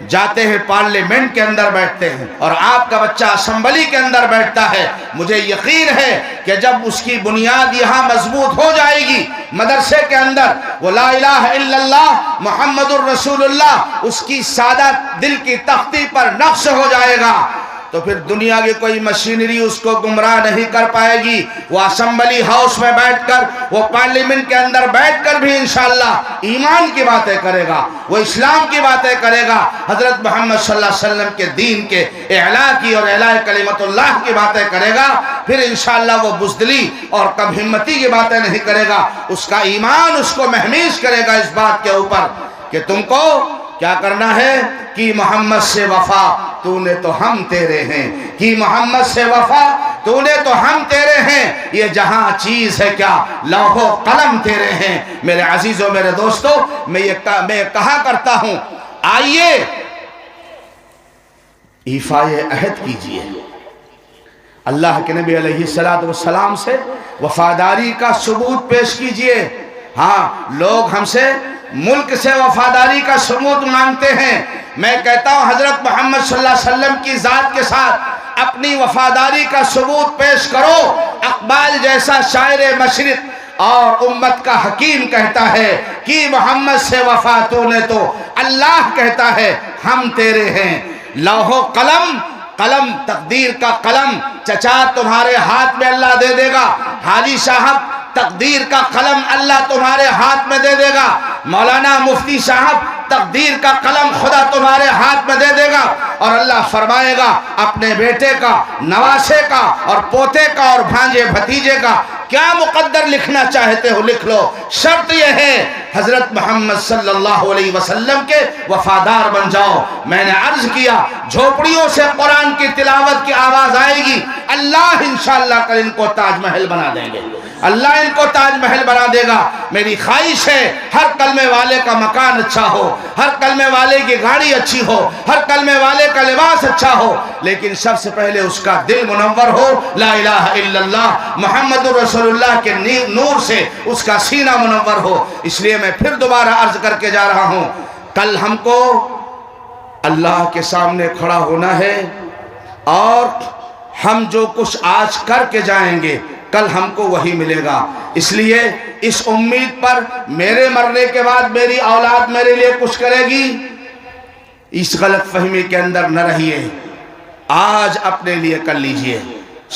جاتے ہیں پارلیمنٹ کے اندر بیٹھتے ہیں اور آپ کا بچہ اسمبلی کے اندر بیٹھتا ہے، مجھے یقین ہے کہ جب اس کی بنیاد یہاں مضبوط ہو جائے گی مدرسے کے اندر، وہ لا الہ الا اللہ محمد الرسول اللہ اس کی سادہ دل کی تختی پر نقش ہو جائے گا، تو پھر دنیا کی کوئی مشینری اس کو گمراہ نہیں کر پائے گی۔ وہ اسمبلی ہاؤس میں بیٹھ کر، وہ پارلیمنٹ کے اندر بیٹھ کر بھی انشاءاللہ ایمان کی باتیں کرے گا، وہ اسلام کی باتیں کرے گا، حضرت محمد صلی اللہ علیہ وسلم کے دین کے اعلاء کی اور اعلاء کلمت اللہ کی باتیں کرے گا، پھر انشاءاللہ وہ بزدلی اور کم ہمتی کی باتیں نہیں کرے گا، اس کا ایمان اس کو مہمیز کرے گا اس بات کے اوپر کہ تم کو کیا کرنا ہے کہ محمد سے وفا تو نے تو ہم تیرے ہیں، کہ محمد سے وفا تو نے تو ہم تیرے ہیں، یہ جہاں چیز ہے کیا لوح و قلم تیرے ہیں۔ میرے عزیزوں میرے دوستو، میں کہا کرتا ہوں آئیے ایفائے عہد کیجئے، اللہ کے نبی علیہ السلام سے وفاداری کا ثبوت پیش کیجئے۔ ہاں لوگ ہم سے ملک سے وفاداری کا ثبوت مانگتے ہیں، میں کہتا ہوں حضرت محمد صلی اللہ علیہ وسلم کی ذات کے ساتھ اپنی وفاداری کا ثبوت پیش کرو۔ اقبال جیسا شاعر مشرق اور امت کا حکیم کہتا ہے کہ محمد سے وفا تو نے تو اللہ کہتا ہے ہم تیرے ہیں۔ لوح و قلم، قلم تقدیر کا قلم چچا تمہارے ہاتھ میں اللہ دے دے گا، حاجی صاحب تقدیر کا قلم اللہ تمہارے ہاتھ میں دے دے گا، مولانا مفتی صاحب تقدیر کا قلم خدا تمہارے ہاتھ میں دے دے گا، اور اللہ فرمائے گا اپنے بیٹے کا، نواسے کا اور پوتے کا اور بھانجے بھتیجے کا کیا مقدر لکھنا چاہتے ہو لکھ لو، شرط یہ ہے حضرت محمد صلی اللہ علیہ وسلم کے وفادار بن جاؤ۔ میں نے عرض کیا جھوپڑیوں سے قرآن کی تلاوت کی آواز آئے گی، اللہ انشاءاللہ کل ان کو تاج محل بنا دیں گے، اللہ ان کو تاج محل بنا دے گا۔ میری خواہش ہے ہر کلمے والے کا مکان اچھا ہو، ہر کلمے والے کی گاڑی اچھی ہو، ہر کلمے والے کا لباس اچھا ہو، لیکن سب سے پہلے اس کا دل منور ہو، لا الہ الا اللہ محمد رسول اللہ کے نور سے اس کا سینہ منور ہو۔ اس لیے میں پھر دوبارہ عرض کر کے جا رہا ہوں، کل ہم کو اللہ کے سامنے کھڑا ہونا ہے اور ہم جو کچھ آج کر کے جائیں گے کل ہم کو وہی ملے گا۔ اس لیے اس امید پر میرے مرنے کے بعد میری اولاد میرے لیے کچھ کرے گی، اس غلط فہمی کے اندر نہ رہیے، آج اپنے لیے کر لیجئے،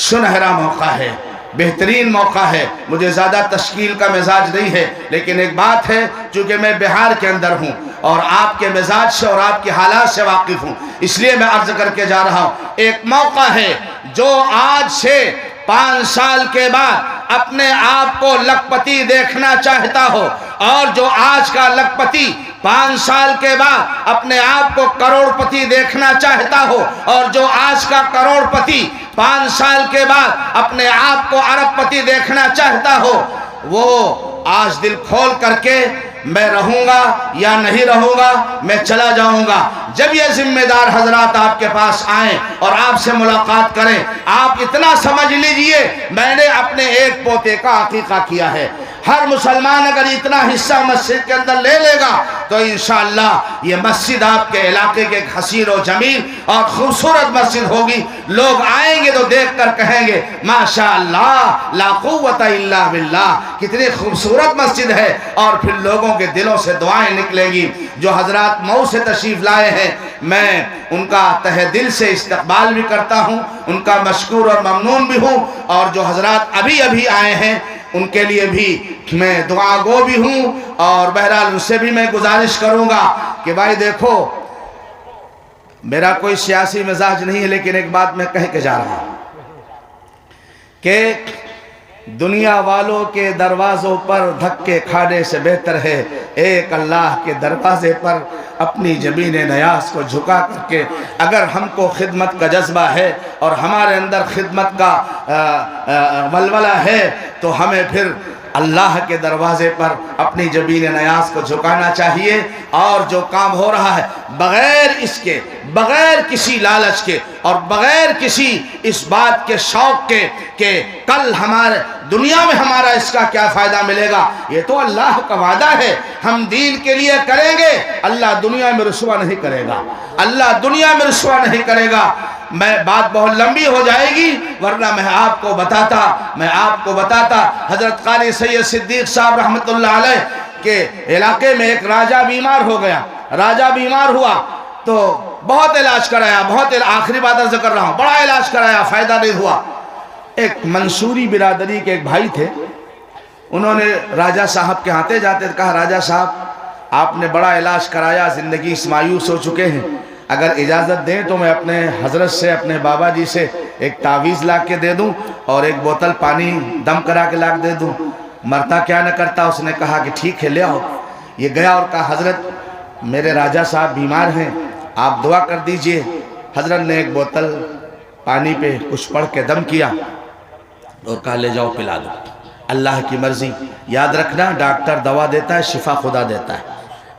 سنہرا موقع ہے، بہترین موقع ہے۔ مجھے زیادہ تشکیل کا مزاج نہیں ہے، لیکن ایک بات ہے چونکہ میں بہار کے اندر ہوں اور آپ کے مزاج سے اور آپ کے حالات سے واقف ہوں، اس لیے میں عرض کر کے جا رہا ہوں، ایک موقع ہے جو آج سے 5 سال کے بعد اپنے آپ کو لکھپتی دیکھنا چاہتا ہو، اور جو آج کا لکھپتی 5 سال کے بعد اپنے آپ کو کروڑ پتی دیکھنا چاہتا ہو، اور جو آج کا کروڑ پتی 5 سال کے بعد اپنے آپ کو ارب پتی دیکھنا چاہتا ہو، وہ آج دل کھول کر کے میں رہوں گا یا نہیں رہوں گا، میں چلا جاؤں گا۔ جب یہ ذمہ دار حضرات آپ کے پاس آئیں اور آپ سے ملاقات کریں، آپ اتنا سمجھ لیجئے میں نے اپنے ایک پوتے کا عقیقہ کیا ہے۔ ہر مسلمان اگر اتنا حصہ مسجد کے اندر لے لے گا تو انشاءاللہ یہ مسجد آپ کے علاقے کے ایک حسین و جمیل اور خوبصورت مسجد ہوگی۔ لوگ آئیں گے تو دیکھ کر کہیں گے ماشاءاللہ لا قوت الا باللہ، کتنی خوبصورت مسجد ہے، اور پھر لوگوں کے دلوں سے دعائیں نکلیں گی۔ جو حضرات مئو سے تشریف لائے ہیں میں ان کا تہ دل سے استقبال بھی کرتا ہوں، ان کا مشکور اور ممنون بھی ہوں، اور جو حضرات ابھی آئے ہیں ان کے لیے بھی میں دعا گو بھی ہوں، اور بہرحال ان سے بھی میں گزارش کروں گا کہ بھائی دیکھو میرا کوئی سیاسی مزاج نہیں ہے، لیکن ایک بات میں کہہ کے جا رہا ہوں کہ دنیا والوں کے دروازوں پر دھکے کھانے سے بہتر ہے ایک اللہ کے دروازے پر اپنی جبین نیاز کو جھکا کر کے، اگر ہم کو خدمت کا جذبہ ہے اور ہمارے اندر خدمت کا ولولہ ہے تو ہمیں پھر اللہ کے دروازے پر اپنی جبین نیاز کو جھکانا چاہیے، اور جو کام ہو رہا ہے بغیر اس کے، بغیر کسی لالچ کے اور بغیر کسی اس بات کے شوق کے کہ کل ہمارے دنیا میں ہمارا اس کا کیا فائدہ ملے گا، یہ تو اللہ کا وعدہ ہے ہم دین کے لیے کریں گے، اللہ دنیا میں رسوا نہیں کرے گا، اللہ دنیا میں رسوا نہیں کرے گا۔ میں بات بہت لمبی ہو جائے گی ورنہ میں آپ کو بتاتا حضرت قاری سید صدیق صاحب رحمت اللہ علیہ کے علاقے میں ایک راجہ بیمار ہو گیا، راجہ بیمار ہوا تو بہت علاج کرایا، آخری بات عرض کر رہا ہوں، بڑا علاج کرایا، فائدہ نہیں ہوا۔ ایک منصوری برادری کے ایک بھائی تھے، انہوں نے راجہ صاحب کے آتے جاتے کہا راجہ صاحب آپ نے بڑا علاج کرایا، زندگی اس مایوس ہو چکے ہیں، اگر اجازت دیں تو میں اپنے حضرت سے، اپنے بابا جی سے ایک تعویذ لا کے دے دوں اور ایک بوتل پانی دم کرا کے لا کے دے دوں، مرتا کیا نہ کرتا۔ اس نے کہا کہ ٹھیک ہے لے آؤ۔ یہ گیا اور کہا حضرت میرے راجہ صاحب بیمار ہیں، آپ دعا کر دیجئے۔ حضرت نے ایک بوتل پانی پہ کچھ پڑھ کے دم کیا اور کہا لے جاؤ پلا دو، اللہ کی مرضی۔ یاد رکھنا ڈاکٹر دوا دیتا ہے، شفا خدا دیتا ہے،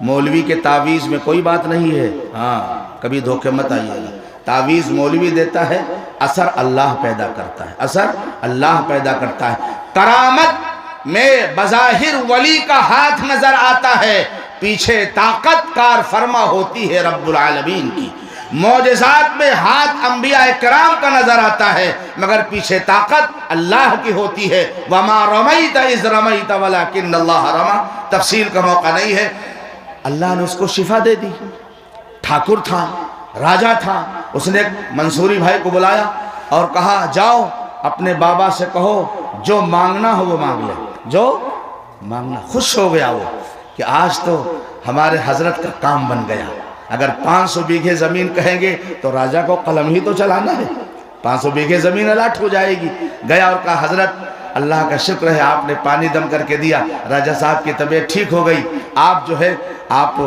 مولوی کے تعویذ میں کوئی بات نہیں ہے، ہاں کبھی دھوکے مت آئیے گا۔ تعویذ مولوی دیتا ہے، اثر اللہ پیدا کرتا ہے، اثر اللہ پیدا کرتا ہے۔ کرامت میں بظاہر ولی کا ہاتھ نظر آتا ہے، پیچھے طاقت کار فرما ہوتی ہے رب العالمین کی۔ معجزات میں ہاتھ انبیاء کرام کا نظر آتا ہے مگر پیچھے طاقت اللہ کی ہوتی ہے۔ وَمَا رَمَيْتَ إِذْ رَمَيْتَ وَلَكِنَّ اللَّهَ رَمَى، تفصیل کا موقع نہیں ہے۔ اللہ نے اس کو شفا دے دی، ٹھاکر تھا، راجہ تھا، اس نے منصوری بھائی کو بلایا اور کہا جاؤ اپنے بابا سے کہو جو مانگنا ہو وہ مانگ لے، جو مانگنا۔ خوش ہو گیا وہ کہ آج تو ہمارے حضرت کا کام بن گیا۔ اگر 500 بیگھے زمین کہیں گے تو راجہ کو قلم ہی تو چلانا ہے، 500 بیگھے زمین الاٹ ہو جائے گی۔ گیا اور کہا حضرت اللہ کا شکر ہے آپ نے پانی دم کر کے دیا، راجہ صاحب کی طبیعت ٹھیک ہو گئی، آپ جو ہے آپ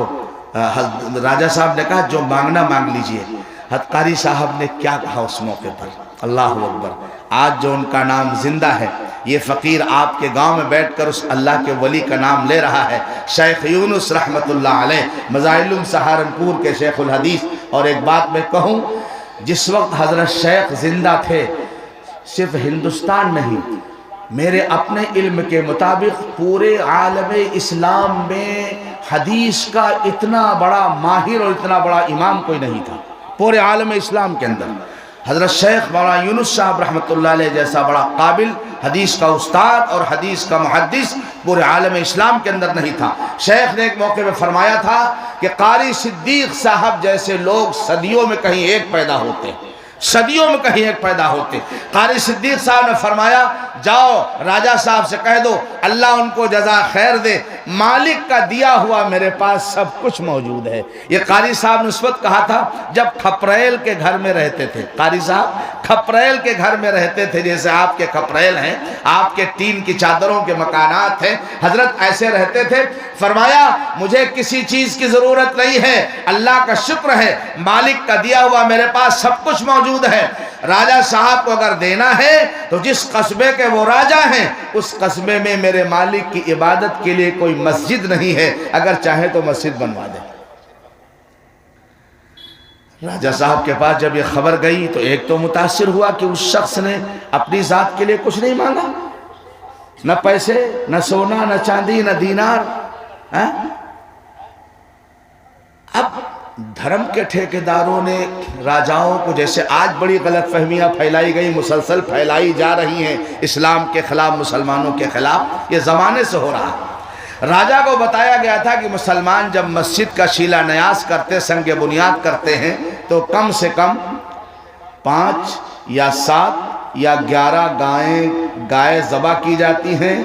راجہ صاحب نے کہا جو مانگنا مانگ لیجئے۔ حضرت قاری صاحب نے کیا کہا اس موقع پر، اللہ اکبر۔ آج جو ان کا نام زندہ ہے، یہ فقیر آپ کے گاؤں میں بیٹھ کر اس اللہ کے ولی کا نام لے رہا ہے، شیخ یونس رحمت اللہ علیہ، مظاہر سہارنپور کے شیخ الحدیث۔ اور ایک بات میں کہوں، جس وقت حضرت شیخ زندہ تھے صرف ہندوستان نہیں، میرے اپنے علم کے مطابق پورے عالم اسلام میں حدیث کا اتنا بڑا ماہر اور اتنا بڑا امام کوئی نہیں تھا پورے عالم اسلام کے اندر۔ حضرت شیخ مولانا یونس صاحب رحمت اللہ علیہ جیسا بڑا قابل حدیث کا استاد اور حدیث کا محدث پورے عالم اسلام کے اندر نہیں تھا۔ شیخ نے ایک موقع میں فرمایا تھا کہ قاری صدیق صاحب جیسے لوگ صدیوں میں کہیں ایک پیدا ہوتے ہیں، صدیوں میں کہیں ایک پیدا ہوتے۔ قاری صدیق صاحب نے فرمایا جاؤ راجہ صاحب سے کہہ دو اللہ ان کو جزا خیر دے، مالک کا دیا ہوا میرے پاس سب کچھ موجود ہے۔ یہ قاری صاحب نے اس وقت کہا تھا جب کھپریل کے گھر میں رہتے تھے۔ قاری صاحب کھپریل کے گھر میں رہتے تھے، جیسے آپ کے کھپریل ہیں، آپ کے ٹین کی چادروں کے مکانات ہیں، حضرت ایسے رہتے تھے۔ فرمایا مجھے کسی چیز کی ضرورت نہیں ہے، اللہ کا شکر ہے، مالک کا دیا ہوا میرے پاس سب کچھ موجود ہے۔ راجہ صاحب کو اگر دینا ہے تو جس قصبے کے وہ راجہ ہیں اس قصبے میں میرے مالک کی عبادت کے لیے کوئی مسجد نہیں ہے، اگر چاہے تو مسجد بنوا دے۔ راجہ صاحب کے پاس جب یہ خبر گئی تو ایک تو متاثر ہوا کہ اس شخص نے اپنی ذات کے لیے کچھ نہیں مانگا، نہ پیسے، نہ سونا، نہ چاندی، نہ دینار۔ اب دھرم کے ٹھیکیداروں نے راجاؤں کو، جیسے آج بڑی غلط فہمیاں پھیلائی گئی، مسلسل پھیلائی جا رہی ہیں اسلام کے خلاف، مسلمانوں کے خلاف، یہ زمانے سے ہو رہا ہے۔ راجہ کو بتایا گیا تھا کہ مسلمان جب مسجد کا شیلا نیاز کرتے، سنگ بنیاد کرتے ہیں تو کم سے کم 5 یا 7 یا 11 گائے ذبح کی جاتی ہیں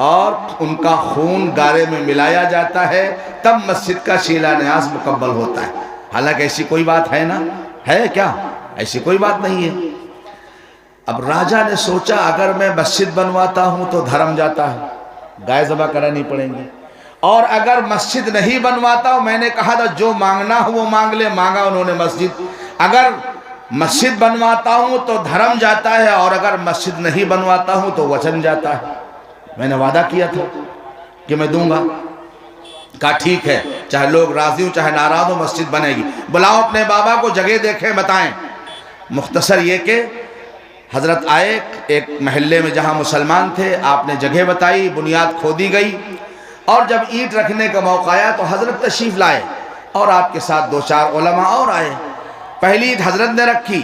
اور ان کا خون گارے میں ملایا جاتا ہے، تب مسجد کا شیلا نیاز مکمل ہوتا ہے۔ حالانکہ ایسی کوئی بات ہے نا؟ ہے کیا؟ ایسی کوئی بات نہیں ہے۔ اب راجہ نے سوچا اگر میں مسجد بنواتا ہوں تو دھرم جاتا ہے، گائے ذبح کرانی پڑیں گی، اور اگر مسجد نہیں بنواتا ہوں، میں نے کہا تھا جو مانگنا ہو وہ مانگ لے، مانگا انہوں نے مسجد، اگر مسجد بنواتا ہوں تو دھرم جاتا ہے، اور اگر مسجد نہیں بنواتا ہوں تو وچن جاتا ہے، میں نے وعدہ کیا تھا کہ میں دوں گا۔ کہا ٹھیک ہے، چاہے لوگ راضی ہوں چاہے ناراض ہوں، مسجد بنے گی، بلاؤ اپنے بابا کو، جگہ دیکھیں بتائیں۔ مختصر یہ کہ حضرت آئے ایک محلے میں جہاں مسلمان تھے، آپ نے جگہ بتائی، بنیاد کھودی گئی، اور جب اینٹ رکھنے کا موقع آیا تو حضرت تشریف لائے اور آپ کے ساتھ 2-4 علماء اور آئے۔ پہلی اینٹ حضرت نے رکھی،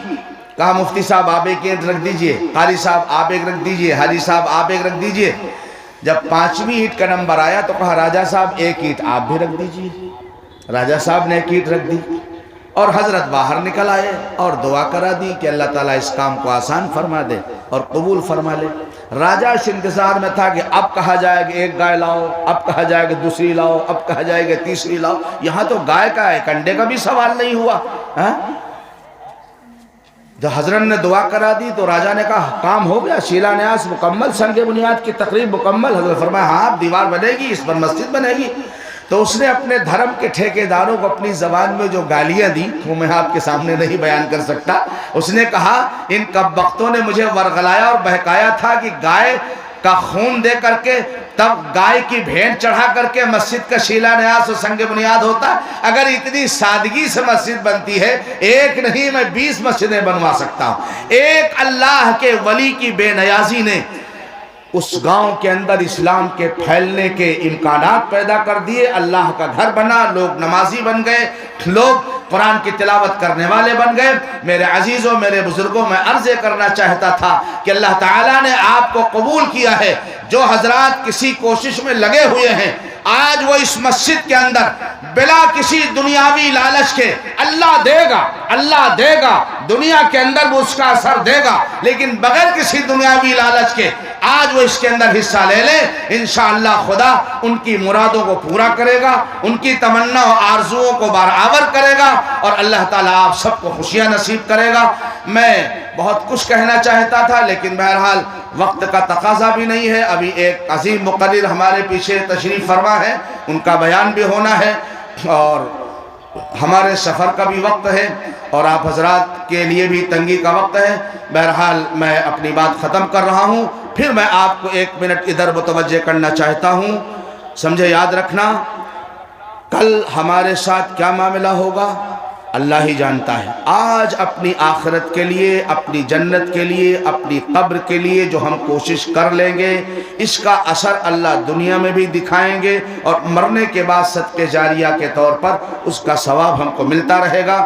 کہا مفتی صاحب آپ ایک اینٹ رکھ دیجئے، قاری صاحب آپ ایک رکھ دیجئے، حاجی صاحب آپ ایک رکھ دیجئے۔ جب 5ویں اینٹ کا نمبر آیا تو کہا راجہ صاحب ایک اینٹ آپ بھی رکھ دیجئے۔ راجہ صاحب نے ایک اینٹ رکھ دی اور حضرت باہر نکل آئے اور دعا کرا دی کہ اللہ تعالیٰ اس کام کو آسان فرما دے اور قبول فرما لے۔ راجہ اس انتظار میں تھا کہ اب کہا جائے کہ ایک گائے لاؤ، اب کہا جائے کہ دوسری لاؤ، اب کہا جائے کہ تیسری لاؤ، یہاں تو گائے کا ایک انڈے کا بھی سوال نہیں ہوا۔ جب حضرت نے دعا کرا دی تو راجہ نے کہا کام ہو گیا، شیلا نیاز مکمل، سنگ بنیاد کی تقریب مکمل۔ حضرت فرمایا ہاں اب دیوار بنے گی، اس پر مسجد بنے گی۔ تو اس نے اپنے دھرم کے ٹھیکیداروں کو اپنی زبان میں جو گالیاں دی وہ میں آپ کے سامنے نہیں بیان کر سکتا۔ اس نے کہا ان کبختوں نے مجھے ورغلایا اور بہکایا تھا کہ گائے کا خون دے کر کے تب گائے کی بھینٹ چڑھا کر کے مسجد کا شیلا نیاز و سنگ بنیاد ہوتا۔ اگر اتنی سادگی سے مسجد بنتی ہے، ایک نہیں میں 20 مسجدیں بنوا سکتا ہوں۔ ایک اللہ کے ولی کی بے نیازی نے اس گاؤں کے اندر اسلام کے پھیلنے کے امکانات پیدا کر دیے، اللہ کا گھر بنا، لوگ نمازی بن گئے، لوگ قرآن کی تلاوت کرنے والے بن گئے۔ میرے عزیزوں، میرے بزرگوں، میں عرض کرنا چاہتا تھا کہ اللہ تعالیٰ نے آپ کو قبول کیا ہے۔ جو حضرات کسی کوشش میں لگے ہوئے ہیں، آج وہ اس مسجد کے اندر بلا کسی دنیاوی لالچ کے، اللہ دے گا، اللہ دے گا، دنیا کے اندر وہ اس کا اثر دے گا، لیکن بغیر کسی دنیاوی لالچ کے آج وہ اس کے اندر حصہ لے لے، انشاءاللہ خدا ان کی مرادوں کو پورا کرے گا، ان کی تمنا و آرزوؤں کو برآور کرے گا، اور اللہ تعالیٰ آپ سب کو خوشیاں نصیب کرے گا۔ میں بہت کچھ کہنا چاہتا تھا لیکن بہرحال وقت کا تقاضا بھی نہیں ہے۔ ابھی ایک عظیم مقرر ہمارے پیچھے تشریف فرما ہے، ان کا بیان بھی ہونا ہے، اور ہمارے سفر کا بھی وقت ہے، اور آپ حضرات کے لیے بھی تنگی کا وقت ہے۔ بہرحال میں اپنی بات ختم کر رہا ہوں، پھر میں آپ کو 1 منٹ ادھر متوجہ کرنا چاہتا ہوں۔ سمجھے، یاد رکھنا کل ہمارے ساتھ کیا معاملہ ہوگا اللہ ہی جانتا ہے۔ آج اپنی آخرت کے لیے، اپنی جنت کے لیے، اپنی قبر کے لیے جو ہم کوشش کر لیں گے، اس کا اثر اللہ دنیا میں بھی دکھائیں گے، اور مرنے کے بعد صدقہ جاریہ کے طور پر اس کا ثواب ہم کو ملتا رہے گا۔